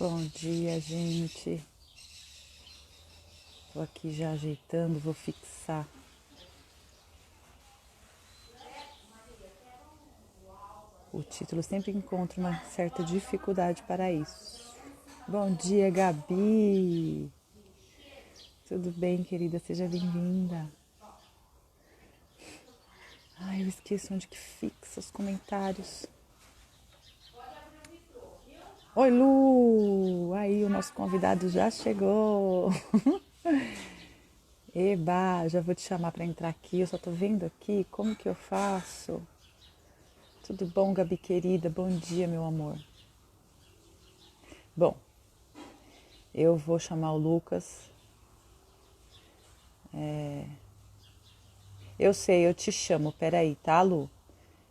Bom dia, gente. Tô aqui já ajeitando, vou fixar. O título sempre encontra uma certa dificuldade para isso. Bom dia, Gabi. Tudo bem, querida? Seja bem-vinda. Ai, eu esqueço onde que fixa os comentários. Oi, Lu! Aí, o nosso convidado já chegou. Eba, já vou te chamar para entrar aqui. Eu só tô vendo aqui como que eu faço. Tudo bom, Gabi querida? Bom dia, meu amor. Bom, eu vou chamar o Lucas. Eu sei, eu te chamo. Peraí, tá, Lu?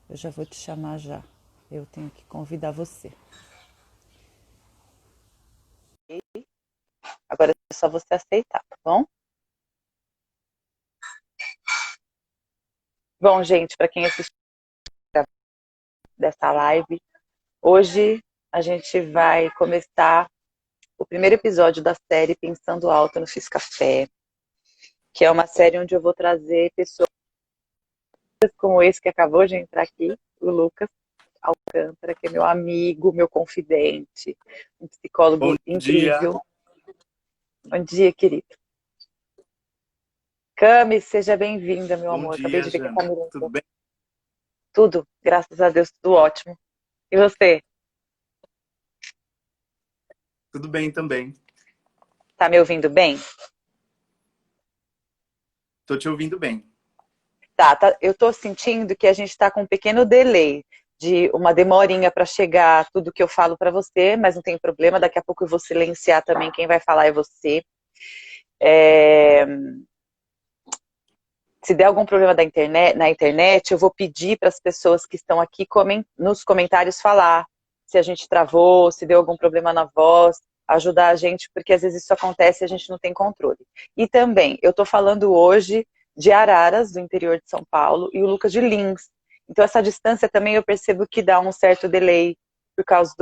Eu já vou te chamar já. Eu tenho que convidar você. Agora é só você aceitar, tá bom? Bom, gente, para quem assistiu dessa live, hoje a gente vai começar o primeiro episódio da série Pensando Alto no Fiz Café, que é uma série onde eu vou trazer pessoas como esse que acabou de entrar aqui, o Lucas Alcântara, que é meu amigo, meu confidente, um Bom psicólogo dia. incrível. Bom dia, querido. Cami, seja bem-vinda, meu Bom amor. Acabei dia, de ver que a Jana. Camila Tudo entrou. bem? Tudo, graças a Deus, tudo ótimo. E você? Tudo bem também. Tá me ouvindo bem? Tô te ouvindo bem. Tá, eu tô sentindo que a gente tá com um pequeno delay, de uma demorinha para chegar tudo que eu falo para você, mas não tem problema, daqui a pouco eu vou silenciar também, quem vai falar é você. É... Se der algum problema na internet, eu vou pedir para as pessoas que estão aqui nos comentários falar se a gente travou, se deu algum problema na voz, ajudar a gente, porque às vezes isso acontece e a gente não tem controle. E também, eu estou falando hoje de Araras, do interior de São Paulo, e o Lucas de Lins. Então essa distância também eu percebo que dá um certo delay por causa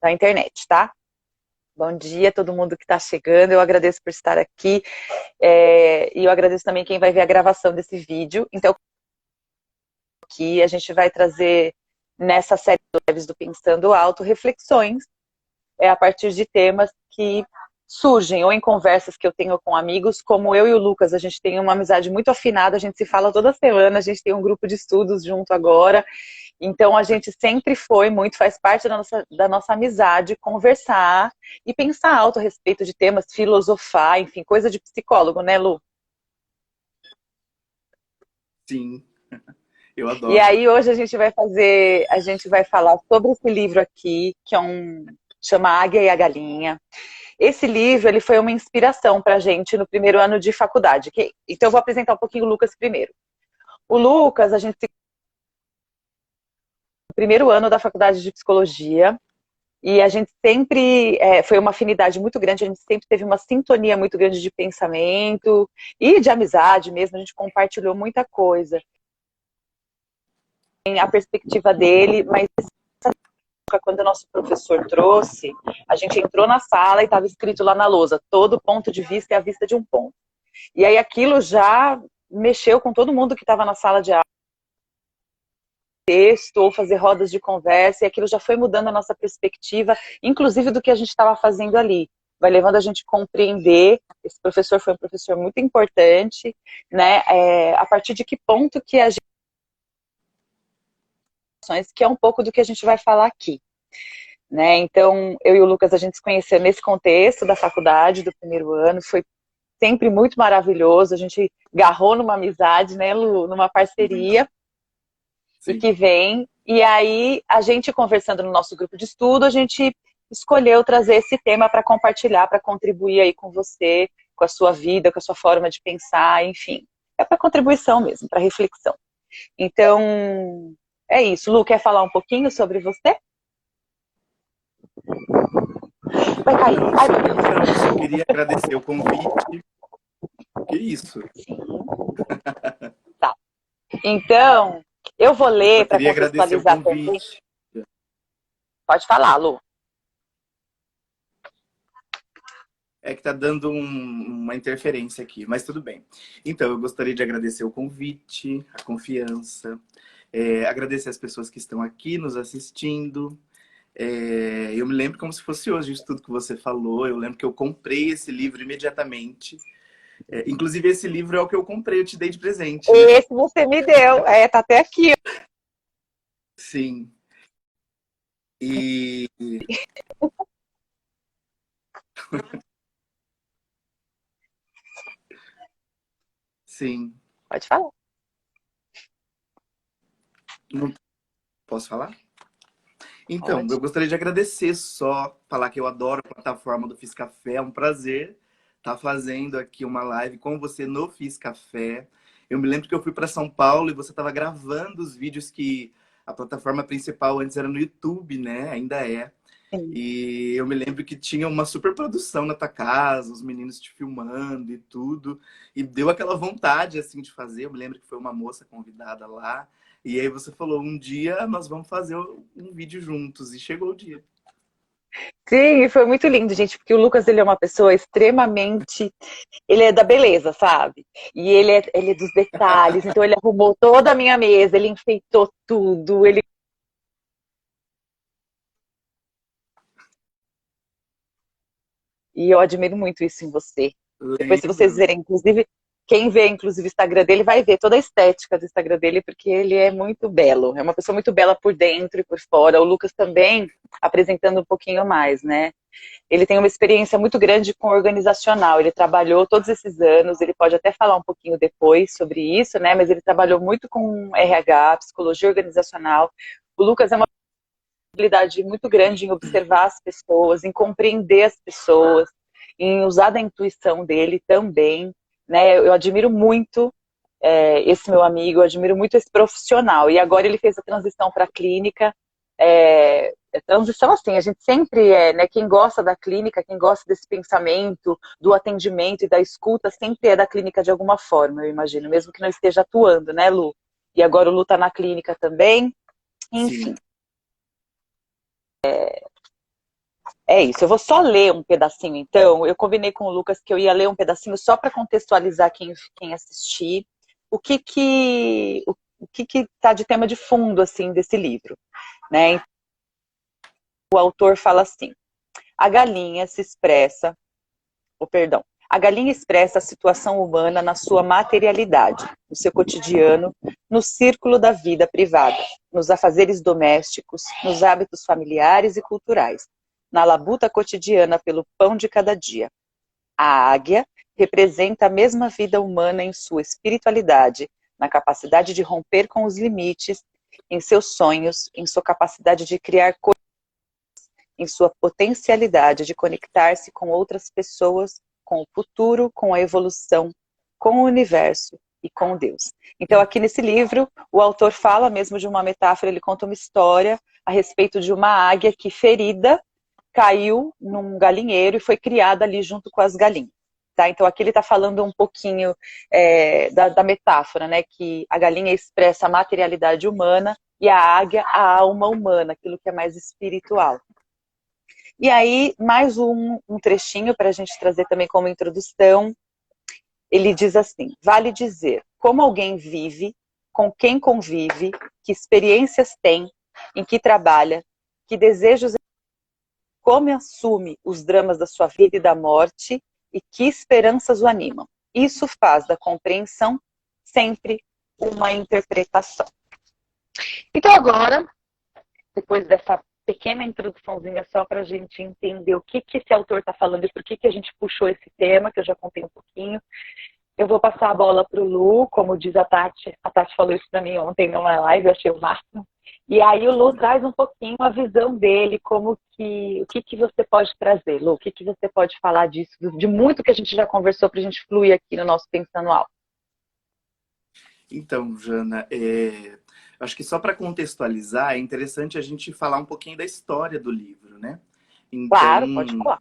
da internet, tá? Bom dia a todo mundo que está chegando, eu agradeço por estar aqui. E eu agradeço também quem vai ver a gravação desse vídeo. Então, aqui a gente vai trazer nessa série de lives do Pensando Alto reflexões a partir de temas que surgem ou em conversas que eu tenho com amigos, como eu e o Lucas, a gente tem uma amizade muito afinada, a gente se fala toda semana, a gente tem um grupo de estudos junto agora, então a gente sempre foi muito, faz parte da nossa amizade, conversar e pensar alto a respeito de temas, filosofar, enfim, coisa de psicólogo, né, Lu? Sim, eu E adoro. aí hoje a gente vai falar sobre esse livro aqui, que chama Águia e a Galinha. Esse livro, ele foi uma inspiração para a gente no primeiro ano de faculdade. Então eu vou apresentar um pouquinho o Lucas primeiro. O Lucas, a gente se no primeiro ano da faculdade de psicologia, e a gente sempre foi uma afinidade muito grande, a gente sempre teve uma sintonia muito grande de pensamento e de amizade mesmo, a gente compartilhou muita coisa. A perspectiva dele, mas quando o nosso professor trouxe, a gente entrou na sala e estava escrito lá na lousa, todo ponto de vista é a vista de um ponto. E aí aquilo já mexeu com todo mundo que estava na sala de aula, texto, ou fazer rodas de conversa, e aquilo já foi mudando a nossa perspectiva, inclusive do que a gente estava fazendo ali. Vai levando a gente a compreender, esse professor foi um professor muito importante, né? A partir de que ponto que a gente... que é um pouco do que a gente vai falar aqui. Né? Então, eu e o Lucas, a gente se conheceu nesse contexto da faculdade, do primeiro ano, foi sempre muito maravilhoso, a gente agarrou numa amizade, né, Lu, numa parceria, e Sim. que vem, e aí a gente conversando no nosso grupo de estudo, a gente escolheu trazer esse tema para compartilhar, para contribuir aí com você, com a sua vida, com a sua forma de pensar, enfim, é para contribuição mesmo, para reflexão. Então, é isso. Lu, quer falar um pouquinho sobre você? Vai cair. Não, Ai, meu sobre mim Deus. não. Só queria agradecer o convite. Que isso? Tá. Então, eu vou Eu só ler para queria agradecer o contextualizar também. convite. Pode falar, Lu. É que tá dando uma interferência aqui, mas tudo bem. Então, eu gostaria de agradecer o convite, a confiança, agradecer as pessoas que estão aqui nos assistindo. Eu me lembro como se fosse hoje isso tudo que você falou. Eu lembro que eu comprei esse livro imediatamente. Inclusive, esse livro é o que eu comprei, eu te dei de presente, né? Esse você me deu, tá até aqui. Sim. E sim. Pode falar. Não posso falar? Então, Pode. eu gostaria de agradecer só, falar que eu adoro a plataforma do Fiz Café. É um prazer estar fazendo aqui uma live com você no Fiz Café. Eu me lembro que eu fui para São Paulo e você estava gravando os vídeos que a plataforma principal antes era no YouTube, né? Ainda é. Sim. E eu me lembro que tinha uma super produção na tua casa, os meninos te filmando e tudo. E deu aquela vontade, assim, de fazer. Eu me lembro que foi uma moça convidada lá. E aí você falou, um dia nós vamos fazer um vídeo juntos. E chegou o dia. Sim, foi muito lindo, gente, porque o Lucas, ele é uma pessoa extremamente, ele é da beleza, sabe? E ele é dos detalhes, então ele arrumou toda a minha mesa, ele enfeitou tudo, ele... E eu admiro muito isso em você. Depois, se vocês Lembro. verem, inclusive, quem vê, inclusive, o Instagram dele, vai ver toda a estética do Instagram dele, porque ele é muito belo. É uma pessoa muito bela por dentro e por fora. O Lucas também, apresentando um pouquinho mais, né? Ele tem uma experiência muito grande com organizacional. Ele trabalhou todos esses anos, ele pode até falar um pouquinho depois sobre isso, né? Mas ele trabalhou muito com RH, psicologia organizacional. O Lucas é uma habilidade muito grande em observar as pessoas, em compreender as pessoas, em usar da intuição dele também, né? Eu admiro muito esse meu amigo, eu admiro muito esse profissional. E agora ele fez a transição para a clínica. Transição assim, a gente sempre né? Quem gosta da clínica, quem gosta desse pensamento, do atendimento e da escuta, sempre é da clínica de alguma forma, eu imagino, mesmo que não esteja atuando, né, Lu? E agora o Lu tá na clínica também, enfim. Sim. É isso, eu vou só ler um pedacinho então. Eu combinei com o Lucas que eu ia ler um pedacinho só para contextualizar quem assistir, o que tá de tema de fundo assim desse livro, né? O autor fala assim: a galinha se expressa, perdão, a galinha expressa a situação humana na sua materialidade, no seu cotidiano, no círculo da vida privada, nos afazeres domésticos, nos hábitos familiares e culturais, na labuta cotidiana pelo pão de cada dia. A águia representa a mesma vida humana em sua espiritualidade, na capacidade de romper com os limites, em seus sonhos, em sua capacidade de criar coisas, em sua potencialidade de conectar-se com outras pessoas, com o futuro, com a evolução, com o universo e com Deus. Então, aqui nesse livro, o autor fala mesmo de uma metáfora, ele conta uma história a respeito de uma águia que, ferida, caiu num galinheiro e foi criada ali junto com as galinhas. Tá? Então aqui ele está falando um pouquinho da metáfora, né? Que a galinha expressa a materialidade humana e a águia a alma humana, aquilo que é mais espiritual. E aí, mais um trechinho para a gente trazer também como introdução. Ele diz assim: vale dizer como alguém vive, com quem convive, que experiências tem, em que trabalha, que desejos, como assume os dramas da sua vida e da morte e que esperanças o animam. Isso faz da compreensão sempre uma interpretação. Então agora, depois dessa pequena introduçãozinha só para a gente entender o que esse autor está falando e por que a gente puxou esse tema, que eu já contei um pouquinho, eu vou passar a bola para o Lu, como diz a Tati falou isso para mim ontem numa live, eu achei o máximo. E aí o Lu traz um pouquinho a visão dele, o que você pode trazer, Lu? O que você pode falar disso, de muito que a gente já conversou para a gente fluir aqui no nosso Pensando Alto. Então, Jana, acho que só para contextualizar, é interessante a gente falar um pouquinho da história do livro, né? Então, Claro, pode falar.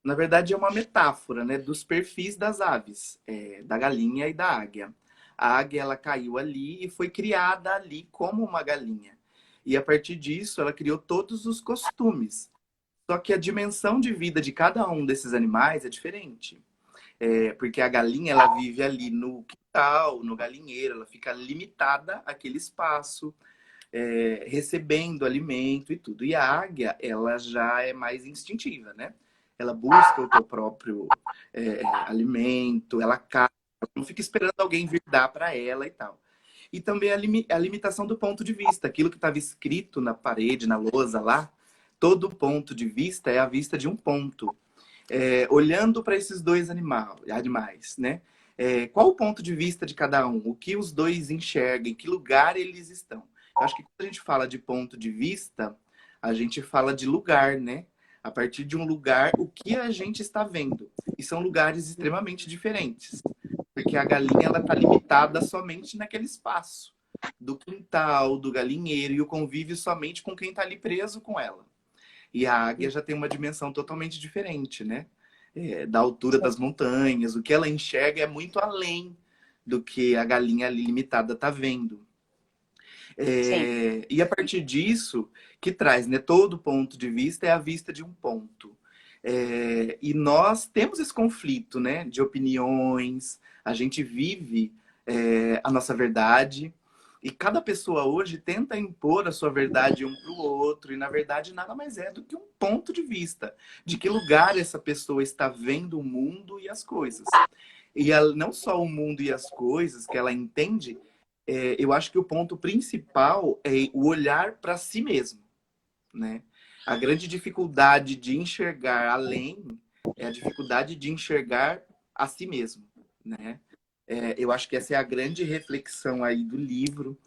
na verdade, é uma metáfora, né, dos perfis das aves, da galinha e da águia. A águia, ela caiu ali e foi criada ali como uma galinha. E a partir disso, ela criou todos os costumes. Só que a dimensão de vida de cada um desses animais é diferente. Porque a galinha, ela vive ali no quintal, no galinheiro, ela fica limitada àquele espaço, recebendo alimento e tudo. E a águia, ela já é mais instintiva, né? Ela busca o seu próprio alimento, ela caça, ela não fica esperando alguém vir dar para ela e tal. E também a limitação do ponto de vista. Aquilo que estava escrito na parede, na lousa lá, todo ponto de vista é a vista de um ponto. Olhando para esses dois animais, né? Qual o ponto de vista de cada um? O que os dois enxergam? Em que lugar eles estão? Eu acho que quando a gente fala de ponto de vista, a gente fala de lugar, né? A partir de um lugar, o que a gente está vendo. E são lugares extremamente diferentes. Porque a galinha, ela está limitada somente naquele espaço. Do quintal, do galinheiro, e o convívio somente com quem está ali preso com ela. E a águia já tem uma dimensão totalmente diferente, né? Da altura das montanhas. O que ela enxerga é muito além do que a galinha ali limitada está vendo. E a partir disso, que traz, né, todo ponto de vista é a vista de um ponto. E nós temos esse conflito, né, de opiniões, a gente vive a nossa verdade, e cada pessoa hoje tenta impor a sua verdade um para o outro, e na verdade nada mais é do que um ponto de vista, de que lugar essa pessoa está vendo o mundo e as coisas. E não só o mundo e as coisas que ela entende, eu acho que o ponto principal é o olhar para si mesmo, né? A grande dificuldade de enxergar além é a dificuldade de enxergar a si mesmo, né? Eu acho que essa é a grande reflexão aí do livro.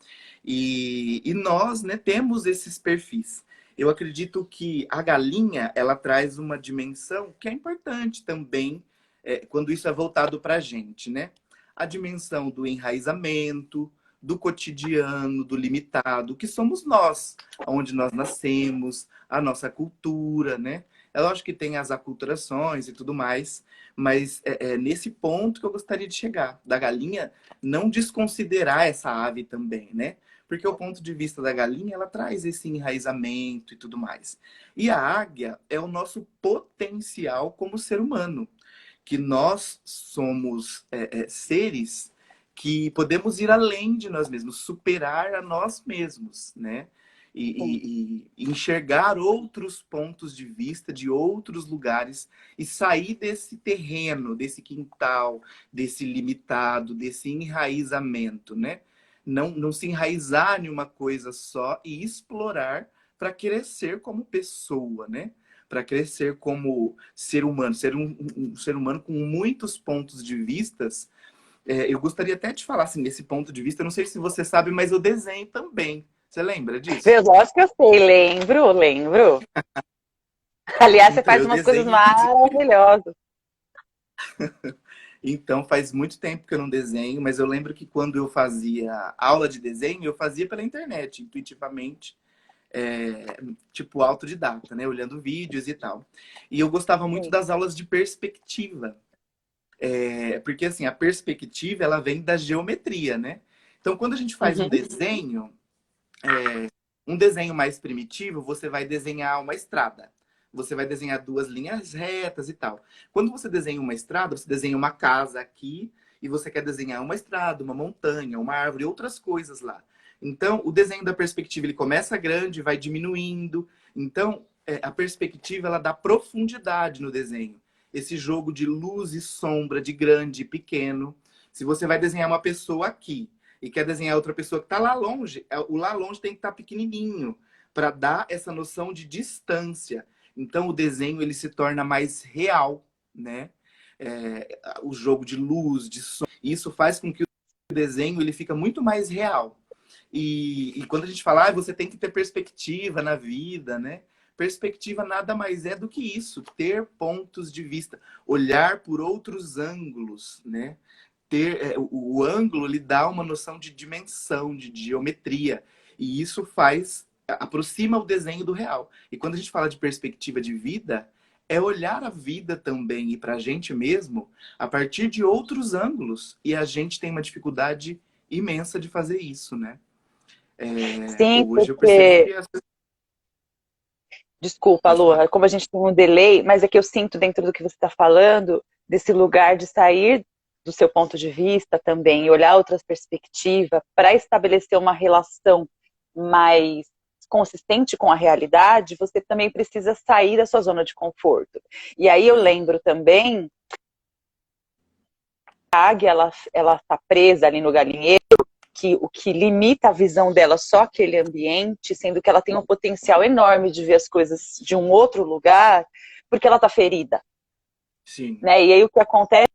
E nós, né, temos esses perfis. Eu acredito que a galinha, ela traz uma dimensão que é importante também, quando isso é voltado para a gente, né? A dimensão do enraizamento, do cotidiano, do limitado, que somos nós, onde nós nascemos, a nossa cultura, né? Eu acho que tem as aculturações e tudo mais, mas é nesse ponto que eu gostaria de chegar, da galinha não desconsiderar essa ave também, né? Porque o ponto de vista da galinha, ela traz esse enraizamento e tudo mais. E a águia é o nosso potencial como ser humano, que nós somos seres que podemos ir além de nós mesmos, superar a nós mesmos, né? E enxergar outros pontos de vista de outros lugares e sair desse terreno, desse quintal, desse limitado, desse enraizamento, né? Não se enraizar em uma coisa só e explorar para crescer como pessoa, né? Para crescer como ser humano, ser um ser humano com muitos pontos de vistas. Eu gostaria até de falar assim, desse ponto de vista, eu não sei se você sabe, mas eu desenho também. Você lembra disso? Eu acho que eu sei, lembro. Aliás, você Então, faz eu umas coisas desenho, inclusive. maravilhosas. Então, faz muito tempo que eu não desenho, mas eu lembro que quando eu fazia aula de desenho, eu fazia pela internet, intuitivamente, tipo autodidata, né? Olhando vídeos e tal. E eu gostava muito Sim. das aulas de perspectiva. Porque, assim, a perspectiva, ela vem da geometria, né? Então, quando a gente faz Uhum. um desenho mais primitivo, você vai desenhar uma estrada. Você vai desenhar duas linhas retas e tal. Quando você desenha uma estrada, você desenha uma casa aqui e você quer desenhar uma estrada, uma montanha, uma árvore, outras coisas lá. Então, o desenho da perspectiva ele começa grande, vai diminuindo. Então, a perspectiva ela dá profundidade no desenho. Esse jogo de luz e sombra, de grande e pequeno. Se você vai desenhar uma pessoa aqui e quer desenhar outra pessoa que está lá longe, o lá longe tem que estar pequenininho para dar essa noção de distância. Então o desenho ele se torna mais real, né? O jogo de luz, de som, isso faz com que o desenho ele fica muito mais real. E quando a gente fala, você tem que ter perspectiva na vida, né? Perspectiva nada mais é do que isso, ter pontos de vista, olhar por outros ângulos, né? O ângulo lhe dá uma noção de dimensão, de geometria. E isso aproxima o desenho do real. E quando a gente fala de perspectiva de vida, é olhar a vida também e para a gente mesmo a partir de outros ângulos. E a gente tem uma dificuldade imensa de fazer isso, né? Sim, Hoje eu percebo porque que Desculpa, Pode Lu, falar. como a gente tem um delay, mas é que eu sinto dentro do que você está falando, desse lugar de sair do seu ponto de vista também, e olhar outras perspectivas para estabelecer uma relação mais consistente com a realidade, você também precisa sair da sua zona de conforto. E aí eu lembro também, a águia, ela está presa ali no galinheiro, que o que limita a visão dela só aquele ambiente, sendo que ela tem um potencial enorme de ver as coisas de um outro lugar, porque ela está ferida, Sim. né? E aí o que acontece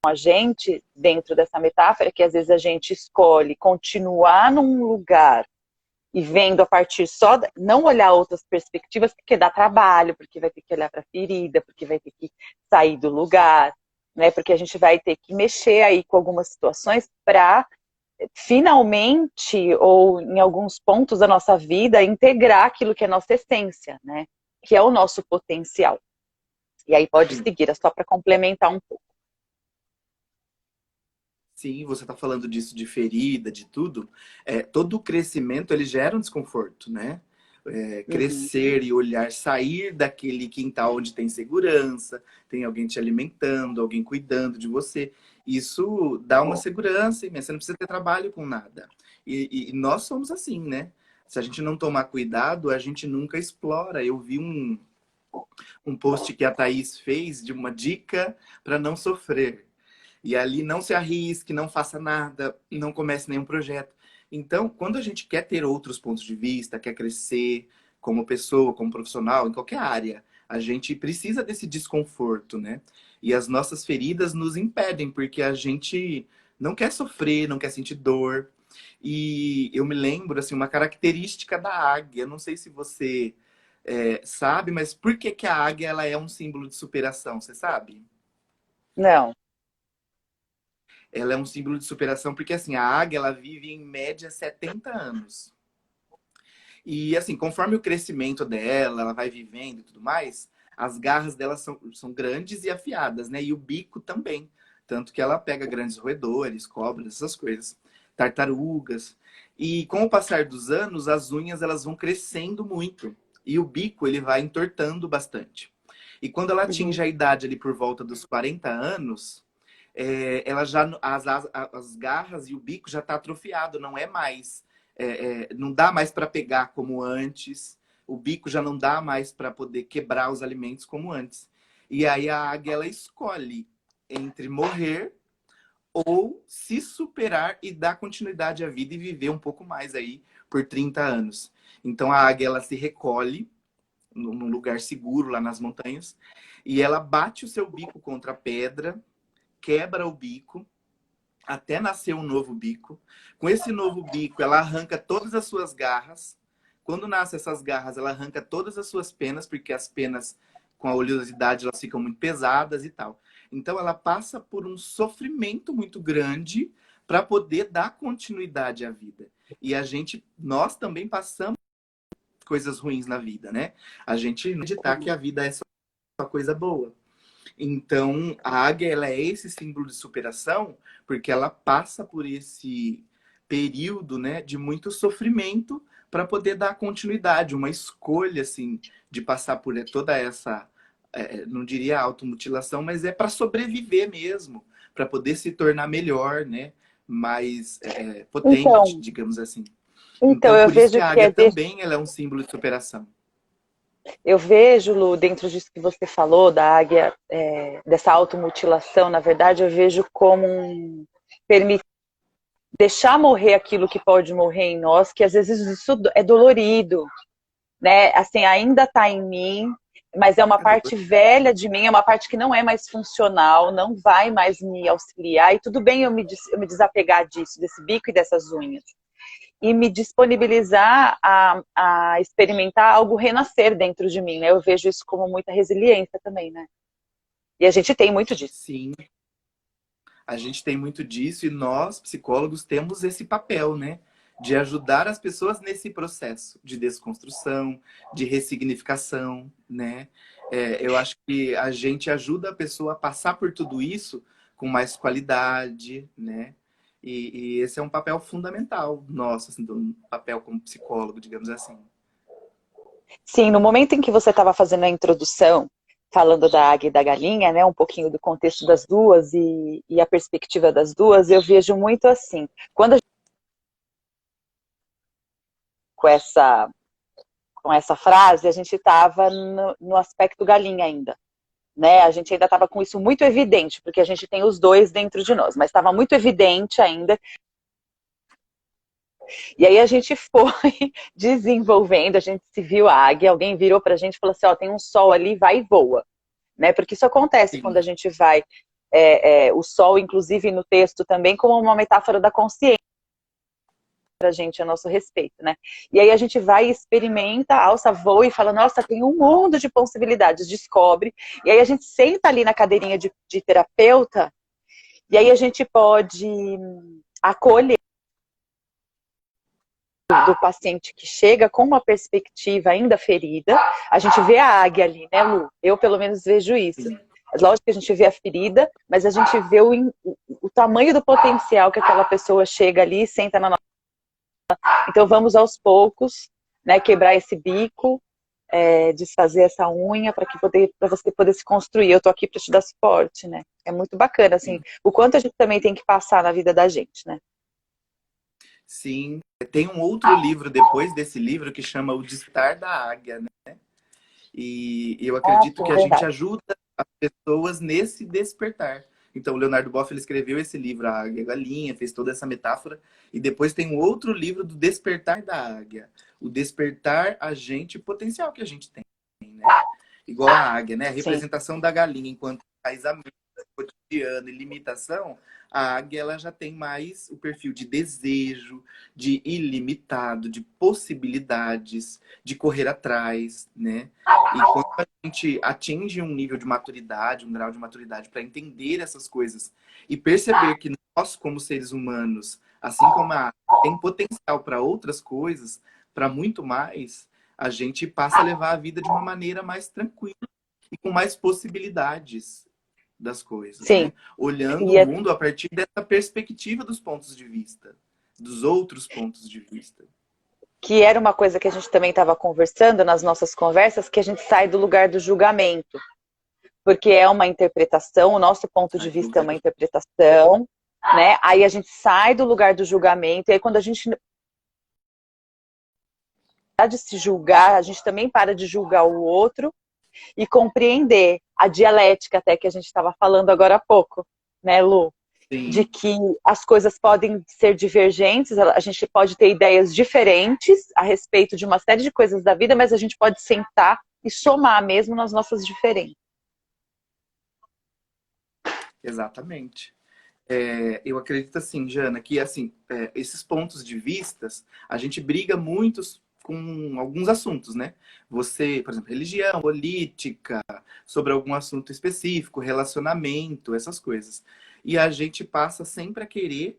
com a gente dentro dessa metáfora é que às vezes a gente escolhe continuar num lugar e vendo a partir só, não olhar outras perspectivas, porque dá trabalho, porque vai ter que olhar para a ferida, porque vai ter que sair do lugar, né? Porque a gente vai ter que mexer aí com algumas situações para finalmente, ou em alguns pontos da nossa vida, integrar aquilo que é nossa essência, né? Que é o nosso potencial. E aí pode Sim. seguir, é só para complementar um pouco. Sim, você está falando disso de ferida, de tudo. Todo o crescimento ele gera um desconforto, né? Uhum. Crescer e olhar, sair daquele quintal onde tem segurança, tem alguém te alimentando, alguém cuidando de você. Isso dá uma segurança imensa. Você não precisa ter trabalho com nada. E nós somos assim, né? Se a gente não tomar cuidado, a gente nunca explora. Eu vi um post que a Thaís fez de uma dica para não sofrer. E ali não se arrisque, não faça nada, não comece nenhum projeto. Então, quando a gente quer ter outros pontos de vista, quer crescer como pessoa, como profissional, em qualquer área, a gente precisa desse desconforto, né? E as nossas feridas nos impedem, porque a gente não quer sofrer, não quer sentir dor. E eu me lembro, assim, uma característica da águia, não sei se você sabe, mas por que que a águia ela é um símbolo de superação, você sabe? Não. Ela é um símbolo de superação porque assim, a águia ela vive em média 70 anos. E assim, conforme o crescimento dela, ela vai vivendo e tudo mais, as garras dela são grandes e afiadas, né? E o bico também. Tanto que ela pega grandes roedores, cobras, essas coisas, tartarugas. E com o passar dos anos, as unhas elas vão crescendo muito. E o bico ele vai entortando bastante. E quando ela Uhum. atinge a idade ali por volta dos 40 anos, ela já as garras e o bico já está atrofiado, não é mais, não dá mais para pegar como antes, o bico já não dá mais para poder quebrar os alimentos como antes. E aí a águia ela escolhe entre morrer ou se superar e dar continuidade à vida e viver um pouco mais aí por 30 anos. Então a águia ela se recolhe num lugar seguro lá nas montanhas e ela bate o seu bico contra a pedra, quebra o bico até nascer um novo bico. Com esse novo bico, ela arranca todas as suas garras. Quando nascem essas garras, ela arranca todas as suas penas, porque as penas, com a oleosidade, elas ficam muito pesadas e tal. Então, ela passa por um sofrimento muito grande para poder dar continuidade à vida. E nós também passamos coisas ruins na vida, né? A gente não acreditar que a vida é só coisa boa. Então, a águia ela é esse símbolo de superação porque ela passa por esse período, né, de muito sofrimento para poder dar continuidade, uma escolha assim de passar por toda essa, não diria automutilação, mas é para sobreviver mesmo, para poder se tornar melhor, né, mais potente, Então, digamos assim. então Então, eu por isso que vejo a que águia também ela é um símbolo de superação. eu vejo, Lu, dentro disso que você falou, da águia, dessa automutilação, na verdade, eu vejo como permitir deixar morrer aquilo que pode morrer em nós, que às vezes isso é dolorido, né? Assim, ainda está em mim, mas é uma É doloroso. parte velha de mim, é uma parte que não é mais funcional, não vai mais me auxiliar, e tudo bem eu me desapegar disso, desse bico e dessas unhas, e me disponibilizar a experimentar algo renascer dentro de mim, né? Eu vejo isso como muita resiliência também, né? E a gente tem muito disso. Sim, a gente tem muito disso e nós, psicólogos, temos esse papel, né? De ajudar as pessoas nesse processo de desconstrução, de ressignificação, né? Eu acho que a gente ajuda a pessoa a passar por tudo isso com mais qualidade, né? E esse é um papel fundamental nosso, assim, um papel como psicólogo, digamos assim. Sim, no momento em que você estava fazendo a introdução, falando da águia e da galinha, né, um pouquinho do contexto das duas e a perspectiva das duas, eu vejo muito assim, quando a gente, com essa frase, a gente estava no aspecto galinha ainda, né? A gente ainda estava com isso muito evidente, porque a gente tem os dois dentro de nós, mas estava muito evidente ainda. E aí a gente foi desenvolvendo, a gente se viu a águia, alguém virou para a gente e falou assim, ó, tem um sol ali, vai e voa. Né? Porque isso acontece quando Sim, a gente vai, o sol, inclusive no texto também, como uma metáfora da consciência para a gente a nosso respeito, né? E aí a gente vai e experimenta, alça, voa e fala, nossa, tem um mundo de possibilidades, descobre. E aí a gente senta ali na cadeirinha de terapeuta e aí a gente pode acolher do paciente que chega com uma perspectiva ainda ferida. A gente vê a águia ali, né, Lu? Eu, pelo menos, vejo isso. sim. Lógico que a gente vê a ferida, mas a gente vê o tamanho do potencial que aquela pessoa chega ali e senta na nossa. Então, vamos aos poucos, né, quebrar esse bico, desfazer essa unha para você poder se construir. Eu tô aqui para te dar suporte, né? É muito bacana, assim, Sim. o quanto a gente também tem que passar na vida da gente, né? Sim. Tem um outro livro depois desse livro que chama O Despertar da Águia, né? E eu Ah, acredito que sim, a gente verdade. ajuda as pessoas nesse despertar. Então, o Leonardo Boff ele escreveu esse livro, A Águia e a Galinha, fez toda essa metáfora. E depois tem um outro livro do Despertar da Águia. O despertar a gente, o potencial que a gente tem, né? Igual a águia, né? A Sim, representação da galinha enquanto enraizamento cotidiano e limitação, a águia ela já tem mais o perfil de desejo, de ilimitado, de possibilidades, de correr atrás, né? E quando a gente atinge um nível de maturidade, um grau de maturidade para entender essas coisas e perceber que nós, como seres humanos, assim como a águia, tem potencial para outras coisas, para muito mais, a gente passa a levar a vida de uma maneira mais tranquila e com mais possibilidades das coisas, sim. né? Olhando o E é mundo a partir dessa perspectiva dos pontos de vista, dos outros pontos de vista. que era uma coisa que a gente também estava conversando nas nossas conversas, que a gente sai do lugar do julgamento, porque é uma interpretação, o nosso ponto de Sai do vista é lugar uma do... interpretação, né? Aí a gente sai do lugar do julgamento, e aí quando a gente para de se julgar, a gente também para de julgar o outro e compreender a dialética até que a gente estava falando agora há pouco, né, Lu? De Sim, que as coisas podem ser divergentes, a gente pode ter ideias diferentes a respeito de uma série de coisas da vida, mas a gente pode sentar e somar mesmo nas nossas diferenças. exatamente. Eu acredito assim, Jana, que assim, esses pontos de vistas, a gente briga muito com alguns assuntos, né? Você, por exemplo, religião, política, sobre algum assunto específico, relacionamento, essas coisas. E a gente passa sempre a querer,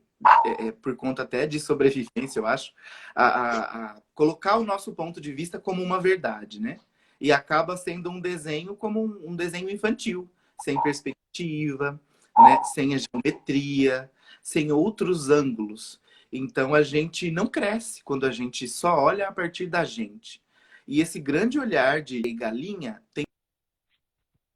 por conta até de sobrevivência, eu acho, a colocar o nosso ponto de vista como uma verdade, né? E acaba sendo um desenho como um desenho infantil, sem perspectiva, né? Sem a geometria, sem outros ângulos. Então a gente não cresce quando a gente só olha a partir da gente. E esse grande olhar de galinha tem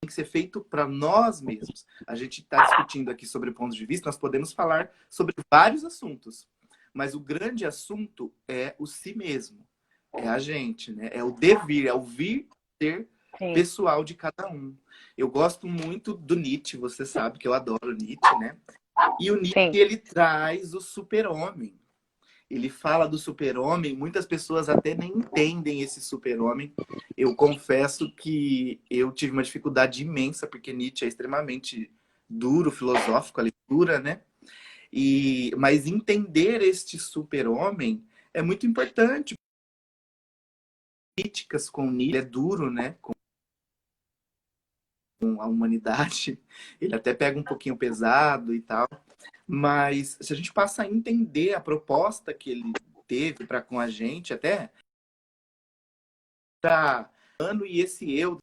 que ser feito para nós mesmos. A gente está discutindo aqui sobre pontos de vista, nós podemos falar sobre vários assuntos, mas o grande assunto é o si mesmo, é a gente, né? É o devir, é o vir ser Sim, pessoal de cada um. Eu gosto muito do Nietzsche, você sabe que eu adoro Nietzsche, né? E o Nietzsche, sim, ele traz o super-homem. Ele fala do super-homem, muitas pessoas até nem entendem esse super-homem. Eu confesso que eu tive uma dificuldade imensa, porque Nietzsche é extremamente duro, filosófico, a leitura, né? Mas entender este super-homem é muito importante. Críticas com Nietzsche, ele é duro, né? Com a humanidade. Ele até pega um pouquinho pesado e tal. Mas se a gente passa a entender a proposta que ele teve para com a gente, até para humano e esse eu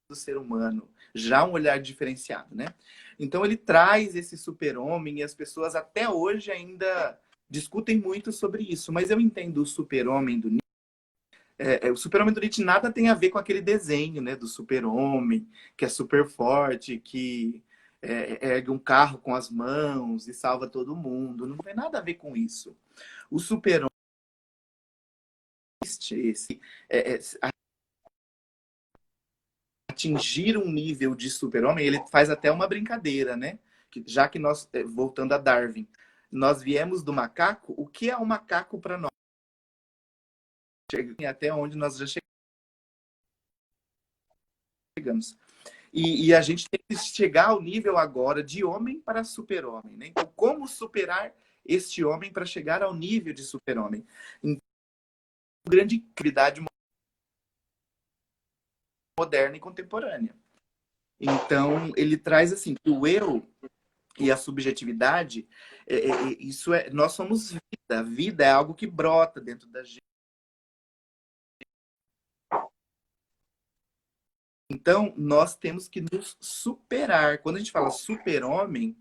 do ser humano, já um olhar diferenciado, né? Então ele traz esse super-homem e as pessoas até hoje ainda discutem muito sobre isso, mas eu entendo o super-homem do Nietzsche O super-homem do Nietzsche nada tem a ver com aquele desenho, né, do super-homem, que é super forte, que ergue um carro com as mãos e salva todo mundo. Não tem nada a ver com isso. O super-homem, atingir um nível de super-homem, ele faz até uma brincadeira, né? Já que nós, voltando a Darwin, nós viemos do macaco, o que é um macaco para nós? Até onde nós já chegamos. E a gente tem que chegar ao nível agora de homem para super-homem, né? Então, como superar este homem para chegar ao nível de super-homem? Então, grande atividade moderna e contemporânea. Então, ele traz assim, que o eu e a subjetividade, isso nós somos vida. A vida é algo que brota dentro da gente. Então, nós temos que nos superar. Quando a gente fala super-homem,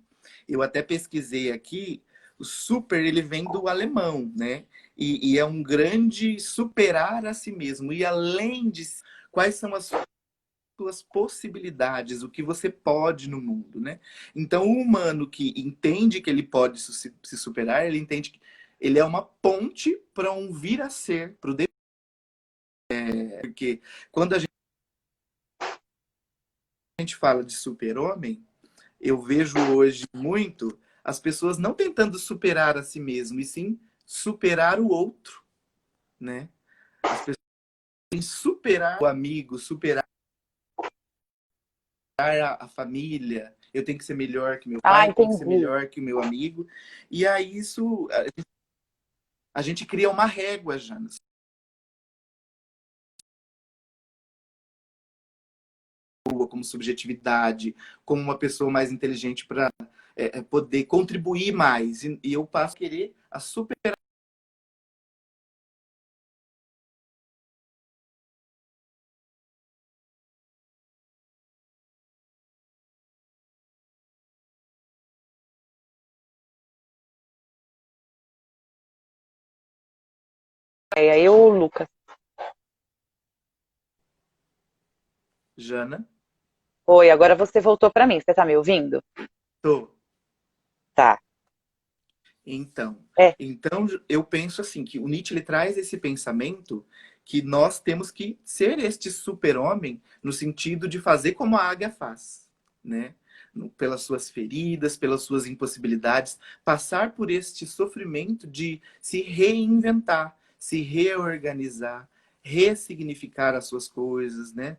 eu até pesquisei aqui, o super, ele vem do alemão, né? E é um grande superar a si mesmo. E além de quais são as suas possibilidades, o que você pode no mundo, né? Então, o humano que entende que ele pode se superar, ele entende que ele é uma ponte para um vir a ser, para o porque quando a gente fala de super-homem, eu vejo hoje muito as pessoas não tentando superar a si mesmo, e sim superar o outro, né? As pessoas têm que superar o amigo, superar a família. Eu tenho que ser melhor que meu Ah, pai, eu tenho que ser entendi. melhor que o meu amigo. E aí isso, a gente cria uma régua, Janas. Como subjetividade, como uma pessoa mais inteligente para poder contribuir mais. E eu passo a querer a superar. É, aí o Lucas. Jana, Oi, agora você voltou para mim. Você tá me ouvindo? tô. Tá. Então, É, então eu penso assim que o Nietzsche ele traz esse pensamento que nós temos que ser este super-homem no sentido de fazer como a águia faz, né? Pelas suas feridas, pelas suas impossibilidades, passar por este sofrimento de se reinventar, se reorganizar, ressignificar as suas coisas, né?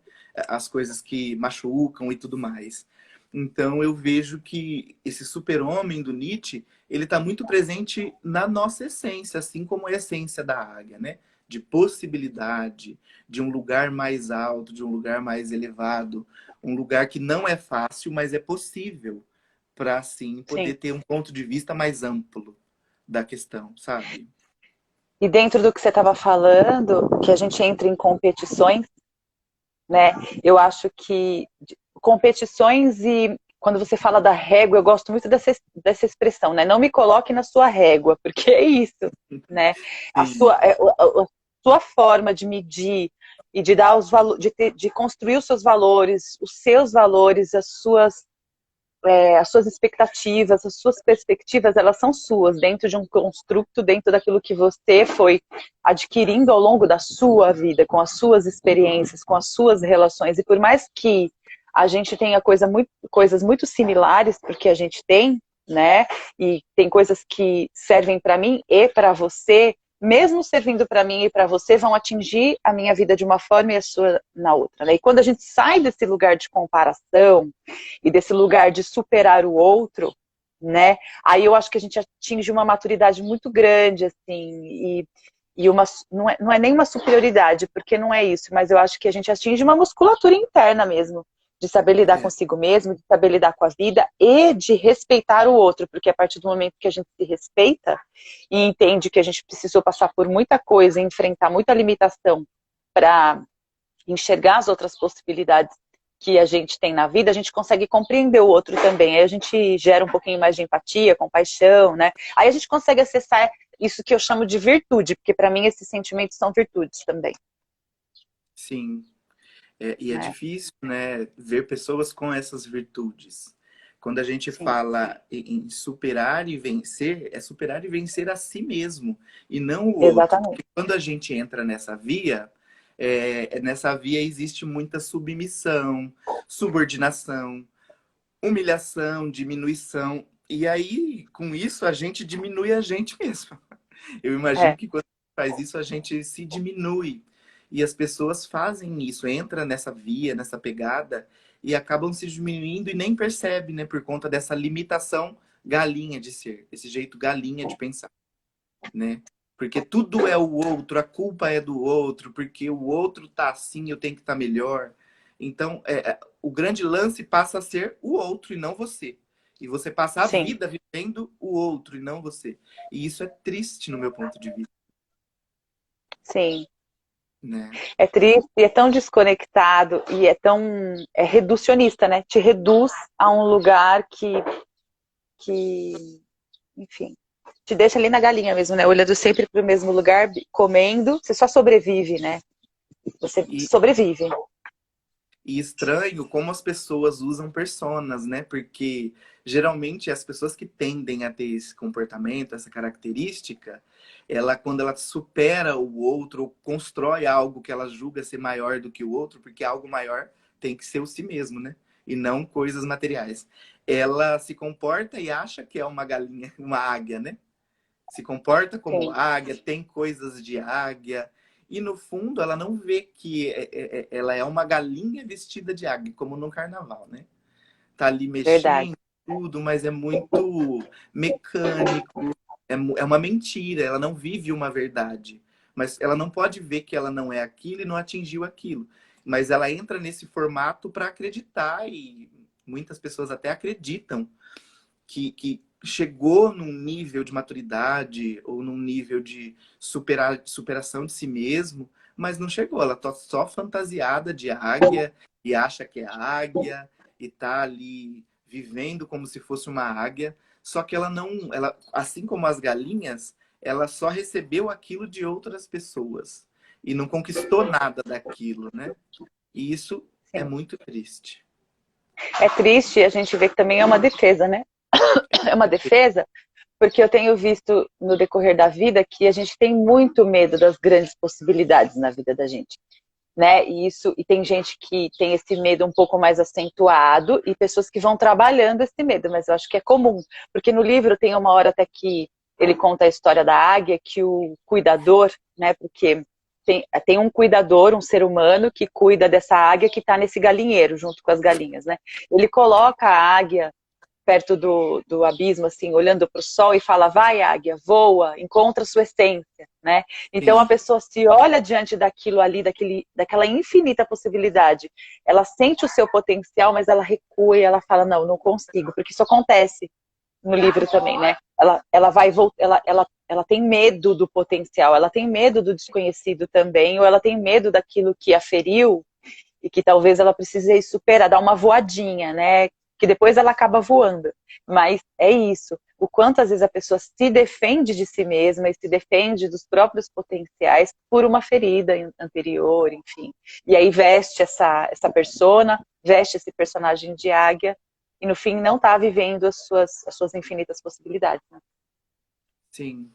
As coisas que machucam e tudo mais. Então eu vejo que esse super-homem do Nietzsche ele está muito presente na nossa essência, assim como a essência da águia, né? De possibilidade, de um lugar mais alto, de um lugar mais elevado, um lugar que não é fácil, mas é possível para assim poder sim. ter um ponto de vista mais amplo da questão, sabe? E dentro do que você estava falando, que a gente entra em competições, né? Eu acho que competições e quando você fala da régua, eu gosto muito dessa expressão, né? Não me coloque na sua régua, porque é isso, né? A Sim, sua, a sua forma de medir e de dar os valores, de construir os seus valores, os seus valores, as suas expectativas, as suas perspectivas, elas são suas, dentro de um construto, dentro daquilo que você foi adquirindo ao longo da sua vida, com as suas experiências, com as suas relações. E por mais que a gente tenha coisas muito similares, porque a gente tem, né? E tem coisas que servem para mim e para você, mesmo servindo para mim e para você, vão atingir a minha vida de uma forma e a sua na outra, né? E quando a gente sai desse lugar de comparação, e desse lugar de superar o outro, né? Aí eu acho que a gente atinge uma maturidade muito grande, assim, e não é nem uma superioridade, porque não é isso, mas eu acho que a gente atinge uma musculatura interna mesmo, de saber lidar é, consigo mesmo, de saber lidar com a vida e de respeitar o outro, porque a partir do momento que a gente se respeita e entende que a gente precisou passar por muita coisa, enfrentar muita limitação para enxergar as outras possibilidades que a gente tem na vida, a gente consegue compreender o outro também. Aí a gente gera um pouquinho mais de empatia, compaixão, né? Aí a gente consegue acessar isso que eu chamo de virtude, porque para mim esses sentimentos são virtudes também. Sim. E é né? difícil, né, ver pessoas com essas virtudes. Quando a gente Sim, fala em superar e vencer, é superar e vencer a si mesmo e não o outro. exatamente. Porque quando a gente entra nessa via existe muita submissão, subordinação, humilhação, diminuição. E aí, com isso, a gente diminui a gente mesmo. Eu imagino É, que quando faz isso, a gente se diminui. E as pessoas fazem isso, entra nessa via, nessa pegada, e acabam se diminuindo e nem percebe, né? Por conta dessa limitação galinha de ser, esse jeito galinha de pensar, né? Porque tudo é o outro, a culpa é do outro, porque o outro tá assim, eu tenho que estar melhor. Então, o grande lance passa a ser o outro e não você. E você passa a sim, vida vivendo o outro e não você. E isso é triste no meu ponto de vista, sim. né? É triste e é tão desconectado e é tão reducionista, né? Te reduz a um lugar que, enfim, te deixa ali na galinha mesmo, né? Olhando sempre para o mesmo lugar, comendo, você só sobrevive, né? Você E, sobrevive. e estranho como as pessoas usam personas, né? Porque geralmente as pessoas que tendem a ter esse comportamento, essa característica, quando ela supera o outro ou constrói algo que ela julga ser maior do que o outro, porque algo maior tem que ser o si mesmo, né? E não coisas materiais. Ela se comporta e acha que é uma galinha, uma águia, né? Se comporta como Sim, águia, tem coisas de águia, e no fundo ela não vê que ela é uma galinha vestida de águia, como no carnaval, né? Tá ali verdade. mexendo, tudo, mas é muito mecânico, é uma mentira, ela não vive uma verdade. Mas ela não pode ver que ela não é aquilo e não atingiu aquilo. Mas ela entra nesse formato para acreditar, e muitas pessoas até acreditam que chegou num nível de maturidade ou num nível de superação de si mesmo, mas não chegou. Ela tá só fantasiada de águia e acha que é águia e tá ali vivendo como se fosse uma águia. Só que ela não, ela, assim como as galinhas, ela só recebeu aquilo de outras pessoas e não conquistou nada daquilo, né? E isso é Sim. muito triste. É triste, a gente vê que também é uma defesa, né? É uma defesa, porque eu tenho visto no decorrer da vida que a gente tem muito medo das grandes possibilidades na vida da gente, né? E tem gente que tem esse medo um pouco mais acentuado e pessoas que vão trabalhando esse medo, mas eu acho que é comum, porque no livro tem uma hora até que ele conta a história da águia, que o cuidador, né? Porque tem um cuidador, um ser humano que cuida dessa águia que está nesse galinheiro junto com as galinhas, né? Ele coloca a águia perto do abismo, assim, olhando para o sol e fala, vai águia, voa, encontra sua essência, né? Então a Sim, pessoa se olha diante daquilo ali, daquela infinita possibilidade, ela sente o seu potencial, mas ela recua e ela fala, não, não consigo, porque isso acontece no livro também, né? Ela vai voltar, ela tem medo do potencial, ela tem medo do desconhecido também, ou ela tem medo daquilo que a feriu e que talvez ela precise superar, dar uma voadinha, né? Que depois ela acaba voando. Mas é isso. O quanto às vezes a pessoa se defende de si mesma e se defende dos próprios potenciais por uma ferida anterior, enfim. E aí veste essa persona, veste esse personagem de águia e no fim não está vivendo as suas infinitas possibilidades. Né? sim.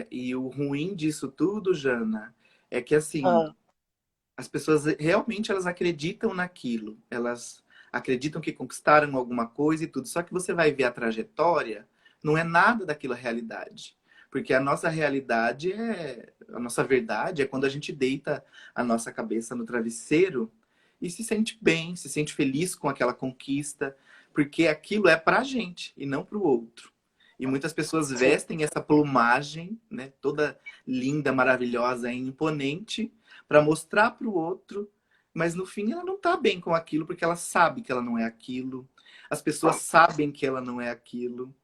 E o ruim disso tudo, Jana, é que assim, Ah, as pessoas realmente elas acreditam naquilo. Elas acreditam que conquistaram alguma coisa e tudo. Só que você vai ver a trajetória, não é nada daquilo a realidade. Porque a nossa realidade a nossa verdade é quando a gente deita a nossa cabeça no travesseiro e se sente bem, se sente feliz com aquela conquista, porque aquilo é pra gente e não pro outro. E muitas pessoas sim, vestem essa plumagem, né, toda linda, maravilhosa e imponente, para mostrar para o outro, mas no fim ela não tá bem com aquilo porque ela sabe que ela não é aquilo. As pessoas sabem que ela não é aquilo.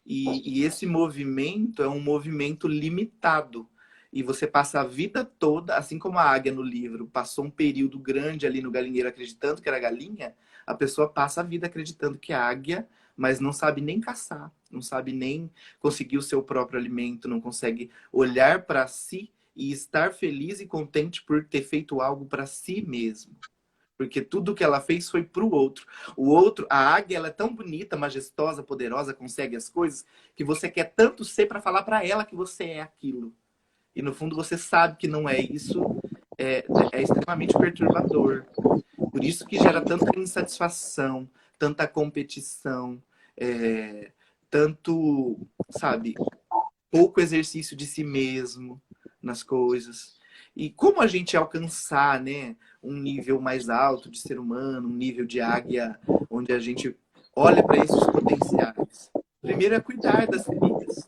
E esse movimento é um movimento limitado. E você passa a vida toda, assim como a águia no livro, passou um período grande ali no galinheiro acreditando que era galinha, a pessoa passa a vida acreditando que é águia, mas não sabe nem caçar, não sabe nem conseguir o seu próprio alimento, não consegue olhar para si e estar feliz e contente por ter feito algo para si mesmo. Porque tudo que ela fez foi para o outro. O outro, a águia, ela é tão bonita, majestosa, poderosa, consegue as coisas, que você quer tanto ser para falar para ela que você é aquilo. E no fundo você sabe que não é isso, é extremamente perturbador. Por isso que gera tanta insatisfação, tanta competição, tanto, sabe, pouco exercício de si mesmo nas coisas. E como a gente alcançar, né, um nível mais alto de ser humano, um nível de águia, onde a gente olha para esses potenciais? Primeiro é cuidar das feridas.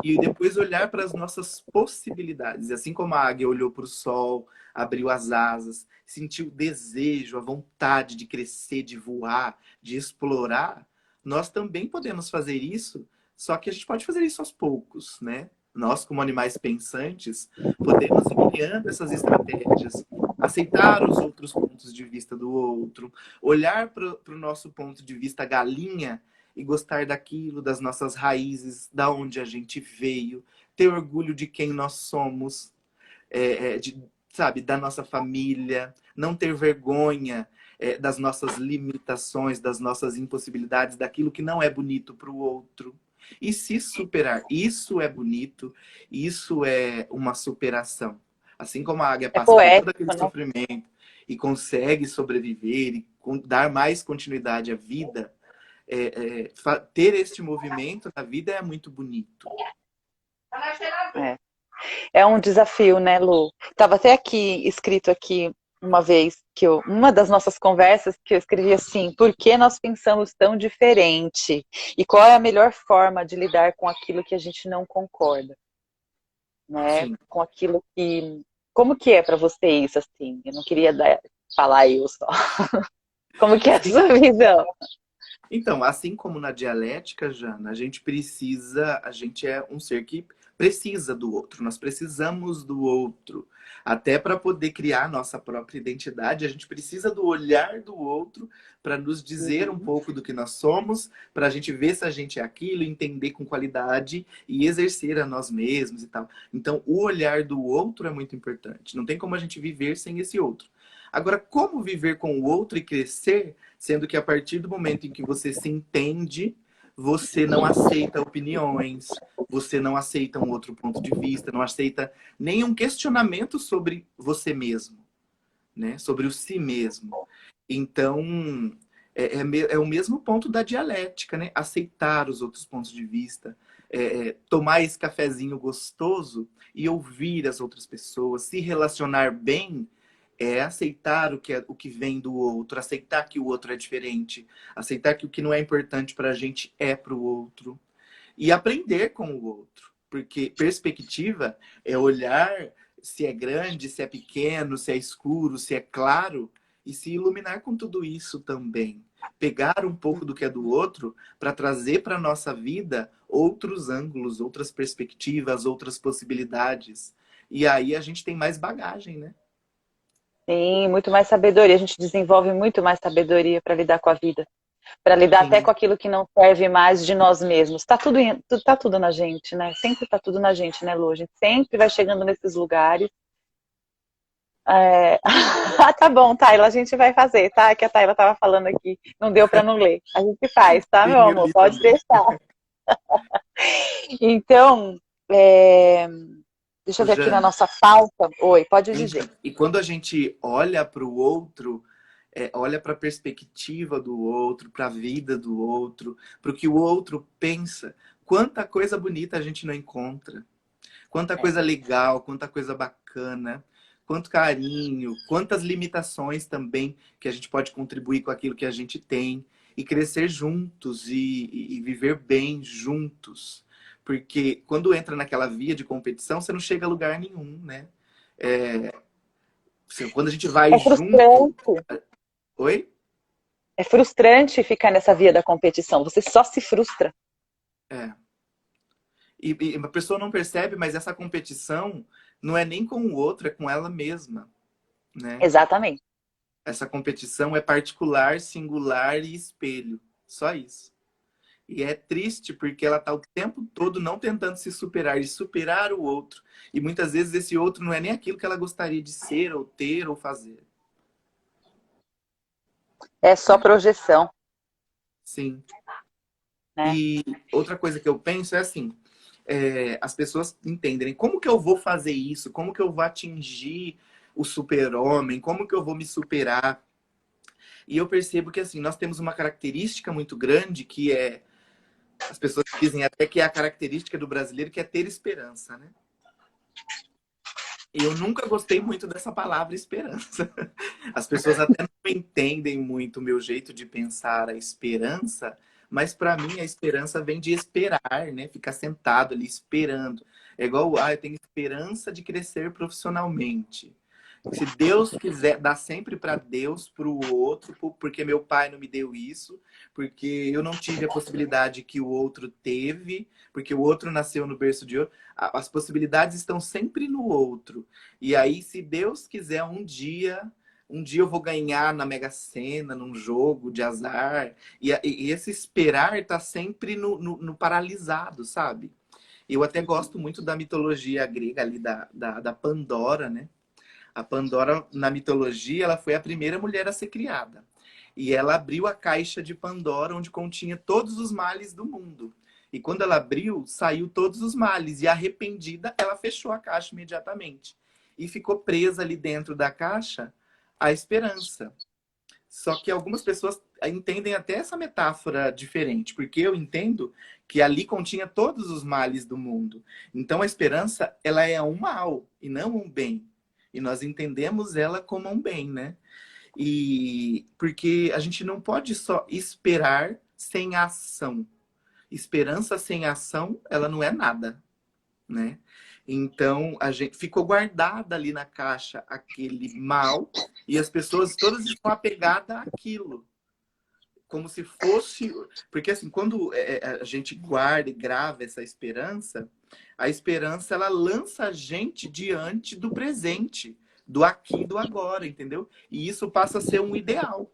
E depois olhar para as nossas possibilidades. E assim como a águia olhou para o sol, abriu as asas, sentiu o desejo, a vontade de crescer, de voar, de explorar, nós também podemos fazer isso, só que a gente pode fazer isso aos poucos, né? Nós, como animais pensantes, podemos ir criando essas estratégias, aceitar os outros pontos de vista do outro, olhar para o nosso ponto de vista galinha e gostar daquilo, das nossas raízes, da onde a gente veio, ter orgulho de quem nós somos, sabe, da nossa família, não ter vergonha das nossas limitações, das nossas impossibilidades, daquilo que não é bonito para o outro. E se superar, isso é bonito, isso é uma superação. Assim como a águia É passa por todo poético, aquele né? sofrimento e consegue sobreviver e dar mais continuidade à vida, ter este movimento na vida é muito bonito. É. É um desafio, né, Lu? Tava até aqui, escrito aqui, uma vez, uma das nossas conversas, que eu escrevi assim: por que nós pensamos tão diferente? E qual é a melhor forma de lidar com aquilo que a gente não concorda? Né? Sim. Com aquilo que... Como que é para você isso, assim? Eu não queria falar eu só. Como que é a Sim. sua visão? Então, assim como na dialética, Jana, a gente é um ser que precisa do outro, nós precisamos do outro. Até para poder criar nossa própria identidade, a gente precisa do olhar do outro para nos dizer um Uhum. pouco do que nós somos, para a gente ver se a gente é aquilo, entender com qualidade e exercer a nós mesmos e tal. Então, o olhar do outro é muito importante. Não tem como a gente viver sem esse outro. Agora, como viver com o outro e crescer, sendo que a partir do momento em que você se entende, você não aceita opiniões, você não aceita um outro ponto de vista, não aceita nenhum questionamento sobre você mesmo, né? Sobre o si mesmo. Então, é o mesmo ponto da dialética, né? Aceitar os outros pontos de vista, tomar esse cafezinho gostoso e ouvir as outras pessoas, se relacionar bem, aceitar o que vem do outro, aceitar que o outro é diferente, aceitar que o que não é importante para a gente é para o outro e aprender com o outro, porque perspectiva é olhar se é grande, se é pequeno, se é escuro, se é claro e se iluminar com tudo isso também. Pegar um pouco do que é do outro para trazer para a nossa vida outros ângulos, outras perspectivas, outras possibilidades. E aí a gente tem mais bagagem, né? Sim, muito mais sabedoria. A gente desenvolve muito mais sabedoria para lidar com a vida. Para lidar até Sim. com aquilo que não serve mais de nós mesmos. Tá tudo na gente, né? Sempre tá tudo na gente, né, Lu? A gente sempre vai chegando nesses lugares. Ah, tá bom, Tayla, a gente vai fazer, tá? Que a Tayla tava falando aqui, não deu para não ler. A gente faz, tá, meu Sim, eu amor? li Pode também. deixar. Então, é, deixa eu Ô, ver aqui na Jana, nossa pauta. Oi, pode dizer. então, e quando a gente olha para o outro, olha para a perspectiva do outro, para a vida do outro, para o que o outro pensa, quanta coisa bonita a gente não encontra, quanta É. coisa legal, quanta coisa bacana, quanto carinho, quantas limitações também que a gente pode contribuir com aquilo que a gente tem e crescer juntos e viver bem juntos. Porque quando entra naquela via de competição, você não chega a lugar nenhum, né? É, quando a gente vai É junto. frustrante. Oi? É frustrante ficar nessa via da competição. Você só se frustra. É. E a pessoa não percebe, mas essa competição não é nem com o outro, é com ela mesma, né? Exatamente. Essa competição é particular, singular e espelho. Só isso. E é triste porque ela tá o tempo todo não tentando se superar e superar o outro. E muitas vezes esse outro não é nem aquilo que ela gostaria de ser, ou ter, ou fazer. É só projeção, Sim. né? E outra coisa que eu penso é assim, as pessoas entenderem como que eu vou fazer isso, como que eu vou atingir o super-homem, como que eu vou me superar. E eu percebo que assim, nós temos uma característica muito grande que é, as pessoas dizem até que é a característica do brasileiro, que é ter esperança, né? Eu nunca gostei muito dessa palavra esperança. As pessoas até não entendem muito o meu jeito de pensar a esperança, mas para mim a esperança vem de esperar, né? Ficar sentado ali esperando. É igual, eu tenho esperança de crescer profissionalmente. Se Deus quiser, dá sempre para Deus, para o outro, porque meu pai não me deu isso, porque eu não tive a possibilidade que o outro teve, porque o outro nasceu no berço de ouro. As possibilidades estão sempre no outro. E aí, se Deus quiser um dia eu vou ganhar na Mega Sena, num jogo de azar. E esse esperar está sempre no paralisado, sabe? Eu até gosto muito da mitologia grega ali, da Pandora, né? A Pandora, na mitologia, ela foi a primeira mulher a ser criada. E ela abriu a caixa de Pandora, onde continha todos os males do mundo. E quando ela abriu, saiu todos os males. E arrependida, ela fechou a caixa imediatamente. E ficou presa ali dentro da caixa a esperança. Só que algumas pessoas entendem até essa metáfora diferente, porque eu entendo que ali continha todos os males do mundo. Então a esperança, ela é um mal e não um bem. E nós entendemos ela como um bem, né? E porque a gente não pode só esperar sem ação. Esperança sem ação, ela não é nada, né? Então, a gente ficou guardada ali na caixa aquele mal e as pessoas todas estão apegadas àquilo, como se fosse, porque assim, quando a gente guarda e grava essa esperança, a esperança ela lança a gente diante do presente, do aqui e do agora, entendeu? E isso passa a ser um ideal.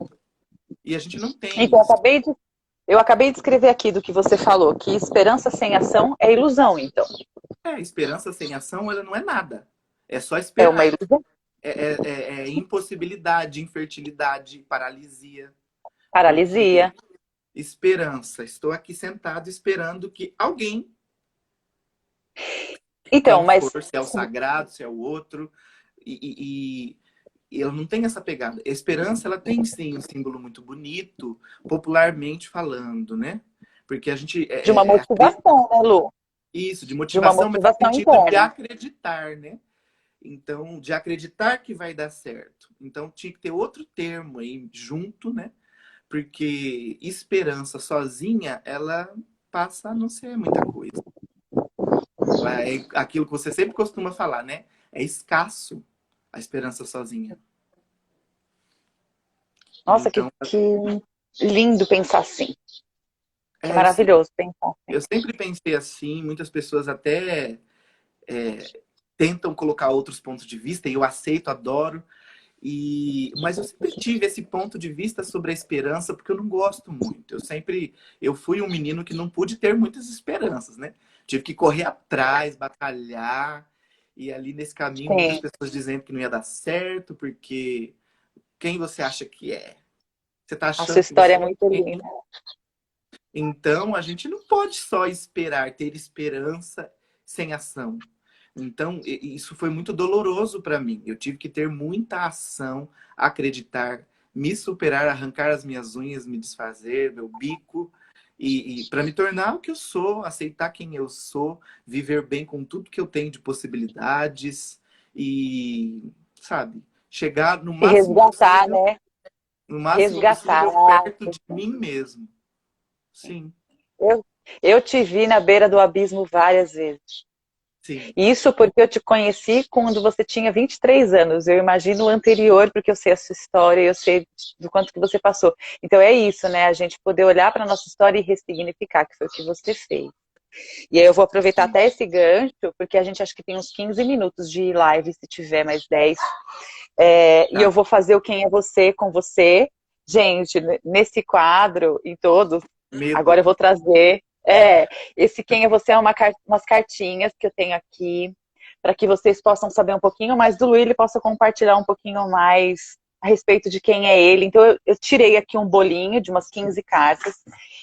E a gente não tem Então, isso. eu acabei de escrever aqui do que você falou, que esperança sem ação é ilusão, então. Esperança sem ação, ela não é nada. É só É uma esperar. ilusão. É impossibilidade, infertilidade, paralisia. Porque Paralisia. esperança, estou aqui sentado esperando que alguém, Então, quem for, mas se é o sagrado, se é o outro, e eu não tenho essa pegada. A esperança, ela tem sim um símbolo muito bonito, popularmente falando, né? Porque a gente de uma motivação, né, Lu? isso, de De uma motivação, mas no motivação sentido de interna. acreditar, né? Então, de acreditar que vai dar certo. Então, tinha que ter outro termo aí junto, né? Porque esperança sozinha, ela passa a não ser muita coisa. É aquilo que você sempre costuma falar, né? É escasso a esperança sozinha. Nossa, Então, que lindo pensar assim. Que eu sempre, maravilhoso pensar assim. eu sempre pensei assim, muitas pessoas até tentam colocar outros pontos de vista, e eu aceito, adoro. Mas eu sempre tive esse ponto de vista sobre a esperança, porque eu não gosto muito. Eu fui um menino que não pude ter muitas esperanças, né? Tive que correr atrás, batalhar, e ali nesse caminho muitas Sim, pessoas dizendo que não ia dar certo, porque quem você acha que é? Você tá a sua achando que história você é muito é linda. quem? Então a gente não pode só esperar, ter esperança sem ação. Então, isso foi muito doloroso para mim. Eu tive que ter muita ação, acreditar, me superar, arrancar as minhas unhas, me desfazer, meu bico, e para me tornar o que eu sou, aceitar quem eu sou, viver bem com tudo que eu tenho de possibilidades e, sabe, chegar Se resgatar, né? no máximo Resgatar. possível perto de mim mesmo. Sim, Eu, eu te vi na beira do abismo várias vezes. sim. Isso porque eu te conheci quando você tinha 23 anos. Eu imagino o anterior, porque eu sei a sua história, eu sei do quanto que você passou. Então é isso, né? A gente poder olhar para a nossa história e ressignificar, que foi o que você fez. E aí eu vou aproveitar até esse gancho, porque a gente acha que tem uns 15 minutos de live, se tiver mais 10. E Tá. eu vou fazer o Quem é Você com você. Gente, nesse quadro, em todos, Medo. Agora eu vou trazer. Esse Quem é Você é umas cartinhas que eu tenho aqui, para que vocês possam saber um pouquinho mais do Lu e ele possa compartilhar um pouquinho mais a respeito de quem é ele. Então eu tirei aqui um bolinho de umas 15 cartas,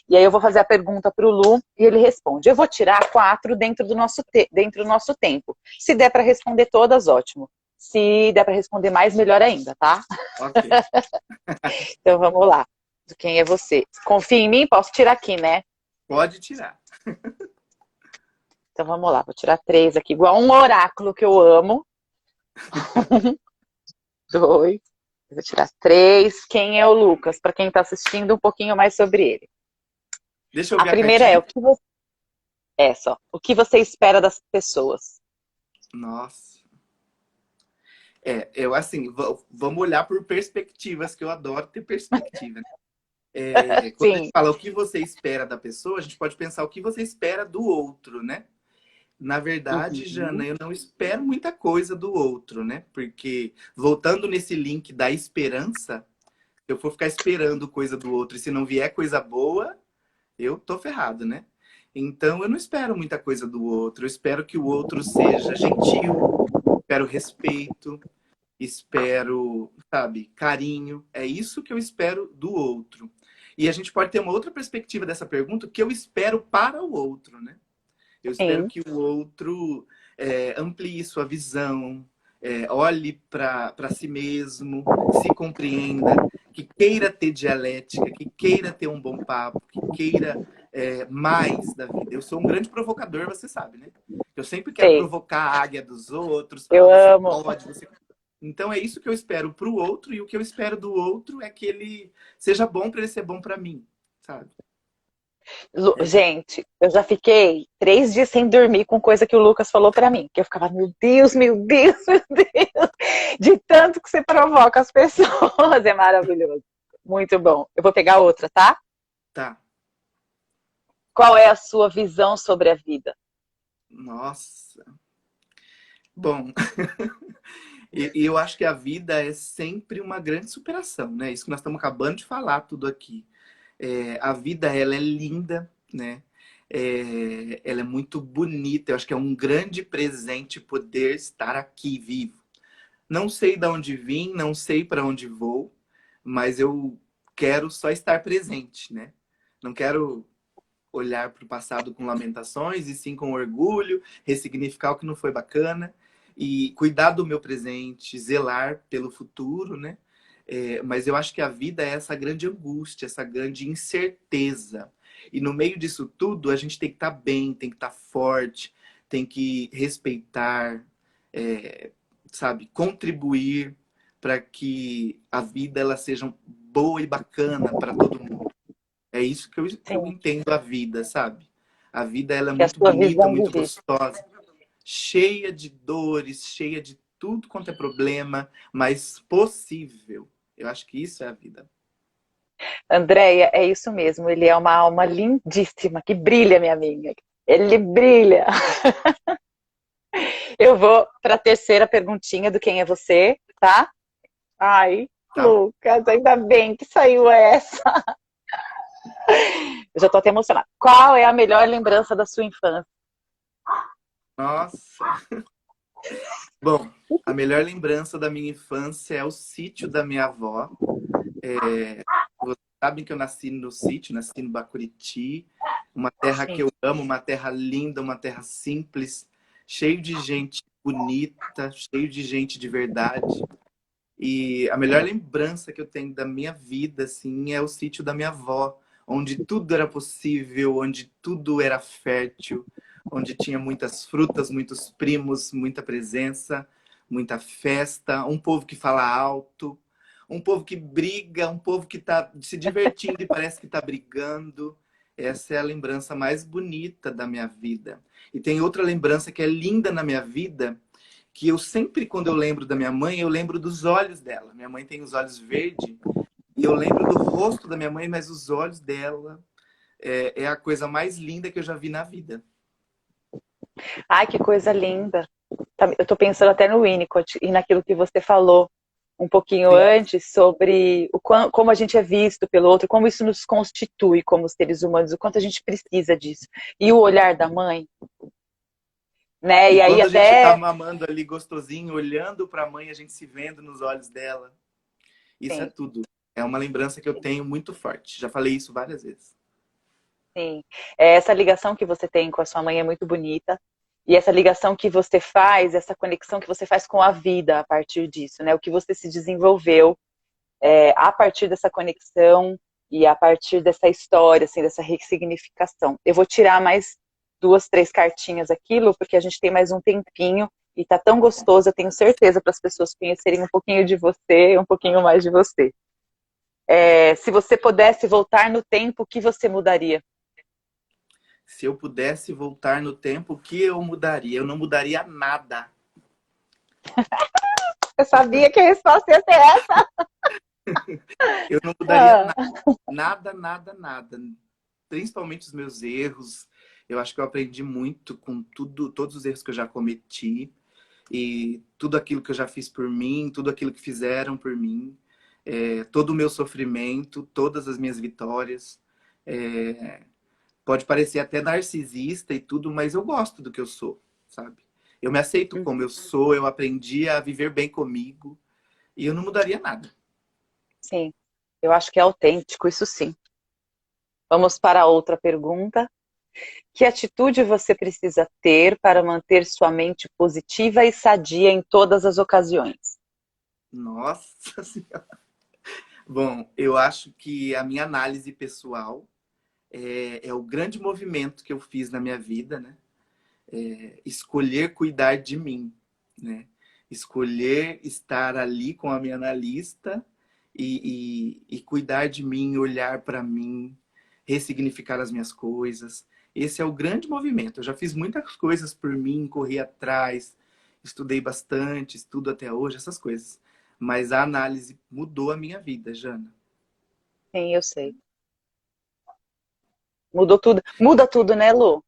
e aí eu vou fazer a pergunta para o Lu e ele responde. Eu vou tirar 4 dentro do nosso tempo. Se der para responder todas, ótimo. Se der para responder mais, melhor ainda, tá? Ok. Então vamos lá. De quem é você? Confia em mim? Posso tirar aqui, né? Pode tirar. Então vamos lá, vou tirar 3 aqui, igual um oráculo que eu amo. 2, vou tirar 3. Quem é o Lucas? Para quem está assistindo, um pouquinho mais sobre ele. Deixa eu A ver a primeira é cartinha. o que você espera das pessoas? Nossa. Eu assim, vamos olhar por perspectivas, que eu adoro ter perspectiva, né? Quando a gente Sim. fala o que você espera da pessoa, a gente pode pensar o que você espera do outro, né? Na verdade, Uhum. Jana, eu não espero muita coisa do outro, né? Porque, voltando nesse link da esperança, se eu for ficar esperando coisa do outro e se não vier coisa boa, eu tô ferrado, né? Então, eu não espero muita coisa do outro. Eu espero que o outro seja gentil, espero respeito, espero, sabe, carinho. É isso que eu espero do outro. E a gente pode ter uma outra perspectiva dessa pergunta, que eu espero para o outro, né? Eu espero Sim, que o outro amplie sua visão, olhe para si mesmo, se compreenda, que queira ter dialética, que queira ter um bom papo, que queira mais da vida. Eu sou um grande provocador, você sabe, né? Eu sempre quero sei. provocar a águia dos outros, falar, Eu você amo. pode, você... Então é isso que eu espero para o outro, e o que eu espero do outro é que ele seja bom para ele ser bom para mim, sabe? É isso. Gente, eu já fiquei 3 dias sem dormir com coisa que o Lucas falou pra mim. Que eu ficava, meu Deus, meu Deus, meu Deus. De tanto que você provoca as pessoas. É maravilhoso. Muito bom. Eu vou pegar outra, tá? Tá. Qual é a sua visão sobre a vida? Nossa. Bom, e eu acho que a vida é sempre uma grande superação, né? Isso que nós estamos acabando de falar tudo aqui. A vida, ela é linda, né? Ela é muito bonita. Eu acho que é um grande presente poder estar aqui vivo. Não sei de onde vim, não sei para onde vou, mas eu quero só estar presente, né? Não quero olhar para o passado com lamentações e sim com orgulho, ressignificar o que não foi bacana e cuidar do meu presente, zelar pelo futuro, né? Mas eu acho que a vida é essa grande angústia, essa grande incerteza. E no meio disso tudo, a gente tem que estar bem, tem que estar forte, tem que respeitar, sabe, contribuir para que a vida ela seja boa e bacana para todo mundo. É isso que eu Sim, entendo a vida, sabe? A vida ela é que é a muito sua bonita, visão de muito vida. gostosa, cheia de dores, cheia de tudo quanto é problema, mas possível. Eu acho que isso é a vida. Andréia, é isso mesmo. Ele é uma alma lindíssima, que brilha, minha amiga. Ele brilha. Eu vou para a terceira perguntinha do Quem é Você, tá? Ai, Tá? Lucas, ainda bem que saiu essa. Eu já tô até emocionada. Qual é a melhor lembrança da sua infância? Nossa. Bom, a melhor lembrança da minha infância é o sítio da minha avó. Vocês sabem que eu nasci no sítio, nasci no Bacuriti, uma terra que Sim. eu amo, uma terra linda, uma terra simples, cheio de gente bonita, cheio de gente de verdade. E a melhor lembrança que eu tenho da minha vida, assim, é o sítio da minha avó, onde tudo era possível, onde tudo era fértil, onde tinha muitas frutas, muitos primos, muita presença, muita festa, um povo que fala alto, um povo que briga, um povo que está se divertindo e parece que está brigando. Essa é a lembrança mais bonita da minha vida. E tem outra lembrança que é linda na minha vida, que eu sempre, quando eu lembro da minha mãe, eu lembro dos olhos dela. Minha mãe tem os olhos verdes, e eu lembro do rosto da minha mãe, mas os olhos dela é a coisa mais linda que eu já vi na vida. Ai, que coisa linda. Eu tô pensando até no Winnicott e naquilo que você falou. um pouquinho Sim. antes sobre como a gente é visto pelo outro, como isso nos constitui como seres humanos, o quanto a gente precisa disso. E o olhar da mãe, né? E E aí quando a gente tá até mamando ali gostosinho, olhando para a mãe, a gente se vendo nos olhos dela. Isso é sim, tudo. É uma lembrança que eu tenho muito forte. Já falei isso várias vezes. sim. Essa ligação que você tem com a sua mãe é muito bonita. E essa ligação que você faz, essa conexão que você faz com a vida a partir disso, né? O que você se desenvolveu a partir dessa conexão e a partir dessa história, assim, dessa ressignificação. Eu vou tirar mais 2, 3 cartinhas aquilo, porque a gente tem mais um tempinho e tá tão gostoso, eu tenho certeza, para as pessoas conhecerem um pouquinho de você, um pouquinho mais de você. Se você pudesse voltar no tempo, o que você mudaria? Se eu pudesse voltar no tempo, o que eu mudaria? Eu não mudaria nada. Eu sabia que a resposta ia ser essa. Eu não mudaria Ah, nada, nada, nada. Principalmente os meus erros. Eu acho que eu aprendi muito com tudo, todos os erros que eu já cometi e tudo aquilo que eu já fiz por mim, tudo aquilo que fizeram por mim, todo o meu sofrimento, todas as minhas vitórias. É, pode parecer até narcisista e tudo, mas eu gosto do que eu sou, sabe? Eu me aceito como eu sou, eu aprendi a viver bem comigo e eu não mudaria nada. sim, eu acho que é autêntico, isso sim. Vamos para a outra pergunta. Que atitude você precisa ter para manter sua mente positiva e sadia em todas as ocasiões? Nossa Senhora. Bom, eu acho que a minha análise pessoal é o grande movimento que eu fiz na minha vida, né? Escolher cuidar de mim, né? Escolher estar ali com a minha analista e cuidar de mim, olhar para mim, ressignificar as minhas coisas. Esse é o grande movimento. Eu já fiz muitas coisas por mim, corri atrás, estudei bastante, estudo até hoje, essas coisas. Mas a análise mudou a minha vida, Jana. Sim, eu sei. Mudou tudo. Muda tudo, né, Lu?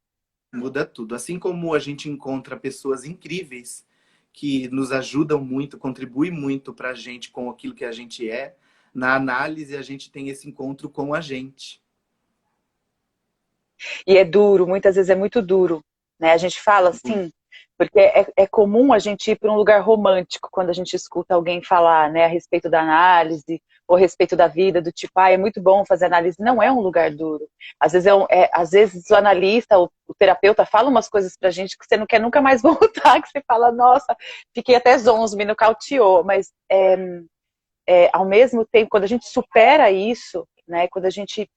Muda tudo. Assim como a gente encontra pessoas incríveis que nos ajudam muito, contribuem muito para a gente com aquilo que a gente é, na análise a gente tem esse encontro com a gente. E é duro, muitas vezes é muito duro, né? A gente fala assim, porque é comum a gente ir para um lugar romântico quando a gente escuta alguém falar, né, a respeito da análise ou a respeito da vida, do tipo, é muito bom fazer análise. Não é um lugar duro. Às vezes, às vezes o analista, o terapeuta fala umas coisas pra gente que você não quer nunca mais voltar, que você fala, nossa, fiquei até zonzo, me nocauteou, mas ao mesmo tempo, quando a gente supera isso, né, quando a gente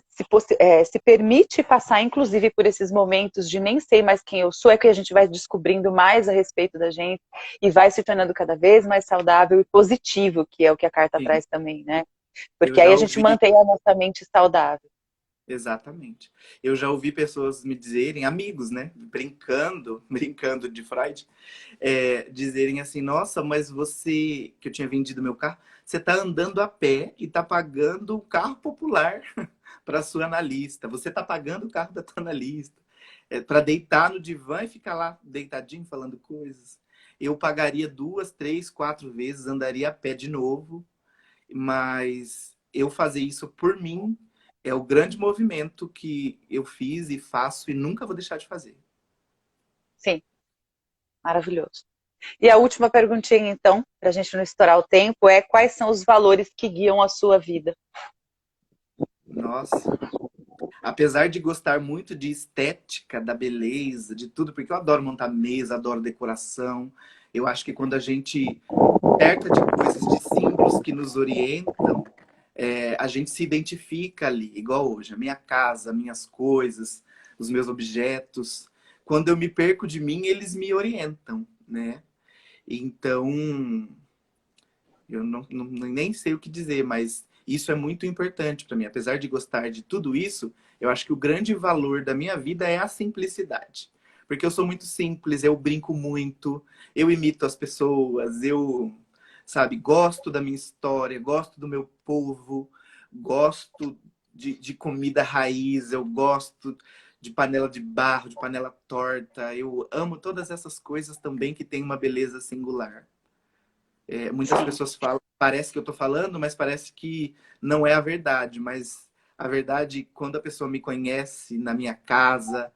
se permite passar, inclusive, por esses momentos de nem sei mais quem eu sou, é que a gente vai descobrindo mais a respeito da gente e vai se tornando cada vez mais saudável e positivo, que é o que a carta Sim, traz também, né? eu Porque já aí a gente ouvi, mantém a nossa mente saudável. exatamente. Eu já ouvi pessoas me dizerem, amigos, né, brincando, brincando de Freud, dizerem assim, nossa, mas você, que eu tinha vendido meu carro, você está andando a pé e está pagando o carro popular para sua analista. Você está pagando o carro da tua analista. Para deitar no divã e ficar lá deitadinho falando coisas. Eu pagaria 2, 3, 4 vezes, andaria a pé de novo, mas eu fazer isso por mim é o grande movimento que eu fiz e faço e nunca vou deixar de fazer. Sim, maravilhoso. E a última perguntinha, então, para a gente não estourar o tempo, é quais são os valores que guiam a sua vida? Nossa, apesar de gostar muito de estética, da beleza, de tudo, porque eu adoro montar mesa, adoro decoração. Eu acho que quando a gente cerca de coisas, de símbolos que nos orientam, a gente se identifica ali, igual hoje, a minha casa, minhas coisas, os meus objetos. Quando eu me perco de mim, eles me orientam, né? Então, eu nem sei o que dizer, mas isso é muito importante para mim. Apesar de gostar de tudo isso, eu acho que o grande valor da minha vida é a simplicidade. Porque eu sou muito simples, eu brinco muito, eu imito as pessoas, eu, sabe, gosto da minha história, gosto do meu povo, gosto de comida raiz, eu gosto de panela de barro, de panela torta, eu amo todas essas coisas também que têm uma beleza singular. Muitas pessoas falam, parece que eu tô falando, mas parece que não é a verdade. Mas a verdade, quando a pessoa me conhece na minha casa,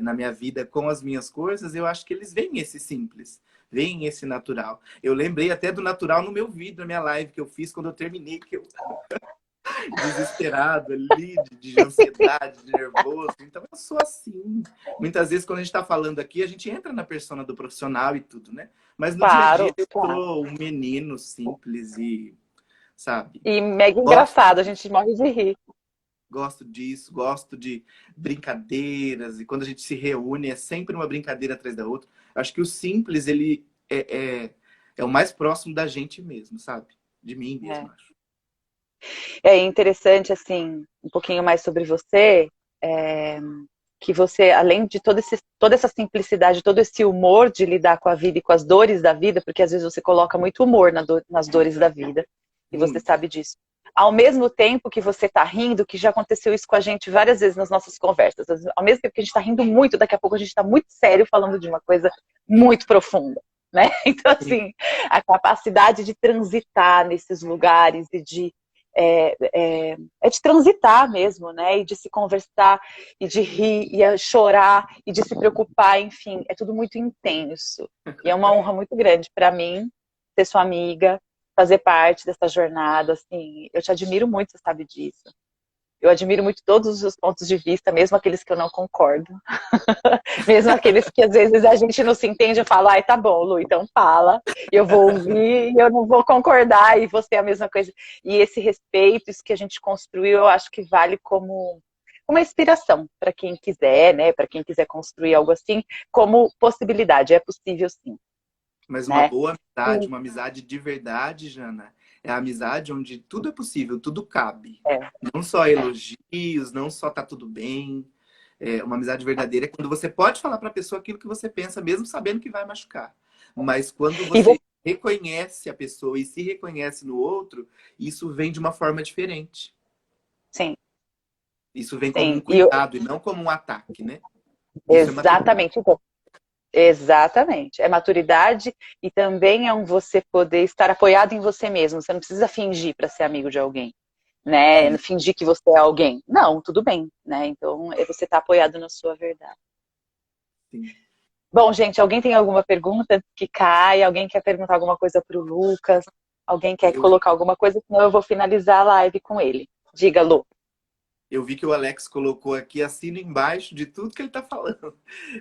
na minha vida, com as minhas coisas, eu acho que eles veem esse simples, veem esse natural. Eu lembrei até do natural no meu vídeo, na minha live que eu fiz quando eu terminei, que eu desesperado ali, de ansiedade, de nervoso. Então eu sou assim. Muitas vezes quando a gente está falando aqui, a gente entra na persona do profissional e tudo, né? Mas no dia a dia Claro, eu claro. sou um menino simples e, sabe, E mega gosto engraçado, a disso. gente morre de rir. Gosto disso, gosto de brincadeiras, e quando a gente se reúne é sempre uma brincadeira atrás da outra. Acho que o simples, ele é o mais próximo da gente mesmo, sabe? De mim mesmo, É. acho. É interessante, assim, um pouquinho mais sobre você, é, que você, além de toda essa simplicidade, todo esse humor de lidar com a vida e com as dores da vida, porque às vezes você coloca muito humor nas dores da vida, e você Muito. sabe disso. Ao mesmo tempo que você está rindo, que já aconteceu isso com a gente várias vezes nas nossas conversas, ao mesmo tempo que a gente está rindo muito, daqui a pouco a gente está muito sério falando de uma coisa muito profunda, né? Então, Sim. assim, a capacidade de transitar nesses lugares e de transitar mesmo, né? E de se conversar, e de rir, e de chorar, e de se preocupar, enfim, é tudo muito intenso. E é uma honra muito grande para mim ser sua amiga, fazer parte dessa jornada, assim, eu te admiro muito, você sabe disso. Eu admiro muito todos os seus pontos de vista, mesmo aqueles que eu não concordo. Mesmo aqueles que às vezes a gente não se entende, eu falo, ai, tá bom, Lu, então fala. Eu vou ouvir e eu não vou concordar, e você é a mesma coisa. E esse respeito, isso que a gente construiu, eu acho que vale como uma inspiração para quem quiser, né? Para quem quiser construir algo assim, como possibilidade. É possível sim, Mas uma né? boa amizade, uma amizade de verdade, Jana, é a amizade onde tudo é possível, tudo cabe. É, Não só elogios, não só tá tudo bem. Uma amizade verdadeira é quando você pode falar para a pessoa aquilo que você pensa, mesmo sabendo que vai machucar. Mas quando e você reconhece a pessoa e se reconhece no outro, isso vem de uma forma diferente. sim, Isso vem como um sim. E cuidado e não como um ataque, né? Isso é maturidade. exatamente. Então, exatamente. É maturidade e também é um você poder estar apoiado em você mesmo. Você não precisa fingir para ser amigo de alguém, né? Sim, Fingir que você é alguém. Não, tudo bem, né? Então, é você estar apoiado na sua verdade. sim. Bom, gente, alguém tem alguma pergunta antes que caia? Alguém quer perguntar alguma coisa para o Lucas? Alguém quer Eu colocar alguma coisa? Senão eu vou finalizar a live com ele. Diga, Lu. Eu vi que o Alex colocou aqui assino embaixo de tudo que ele está falando.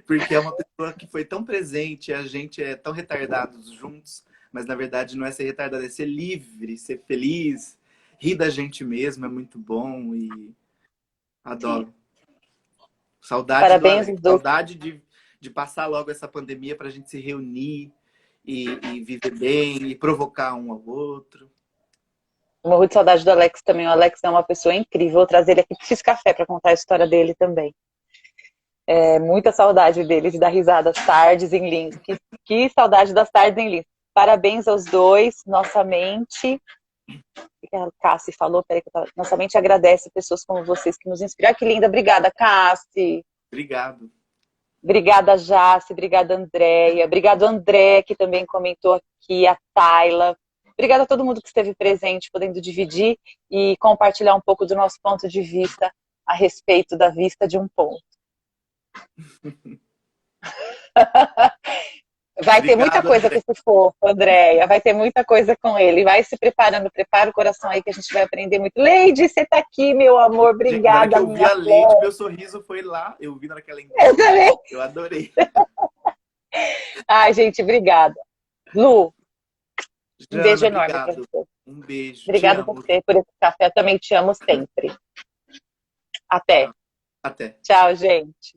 Porque é uma pessoa que foi tão presente, a gente é tão retardados juntos, mas na verdade não é ser retardado, é ser livre, ser feliz, rir da gente mesmo, é muito bom e Sim. adoro. Saudade do Parabéns Alex, aos dois. saudade de passar logo essa pandemia para a gente se reunir e viver bem e provocar um ao outro. Morro de saudade do Alex também. O Alex é uma pessoa incrível. Vou trazer ele aqui para Fiz Café para contar a história dele também. É muita saudade dele, de dar risada às tardes em Lins. Que saudade das tardes em Lins. Parabéns aos dois, nossa mente. O que a Cassi falou? Peraí, nossa mente agradece pessoas como vocês que nos inspiram. Ah, que linda, obrigada, Cassi. Obrigado. Obrigada, Jace. Obrigada, Andréia. Obrigado, André, que também comentou aqui, a Tayla. Obrigada a todo mundo que esteve presente, podendo dividir e compartilhar um pouco do nosso ponto de vista a respeito da vista de um ponto. Vai ter muita Obrigado, coisa com André. esse fofo, Andréia. Vai ter muita coisa com ele. Vai se preparando, prepara o coração aí que a gente vai aprender muito. Leide, você tá aqui, meu amor. Gente, na hora que Obrigada, eu vi minha a Leide, flor. meu sorriso foi lá. Eu vi na hora que ela Eu entrou. também. Eu adorei. Ai, gente, obrigada. Lu, um beijo Jana, enorme pra obrigado. você. Um beijo. Te Obrigada amo. você por esse café. Eu também te amo sempre. Até. Até. Tchau, gente.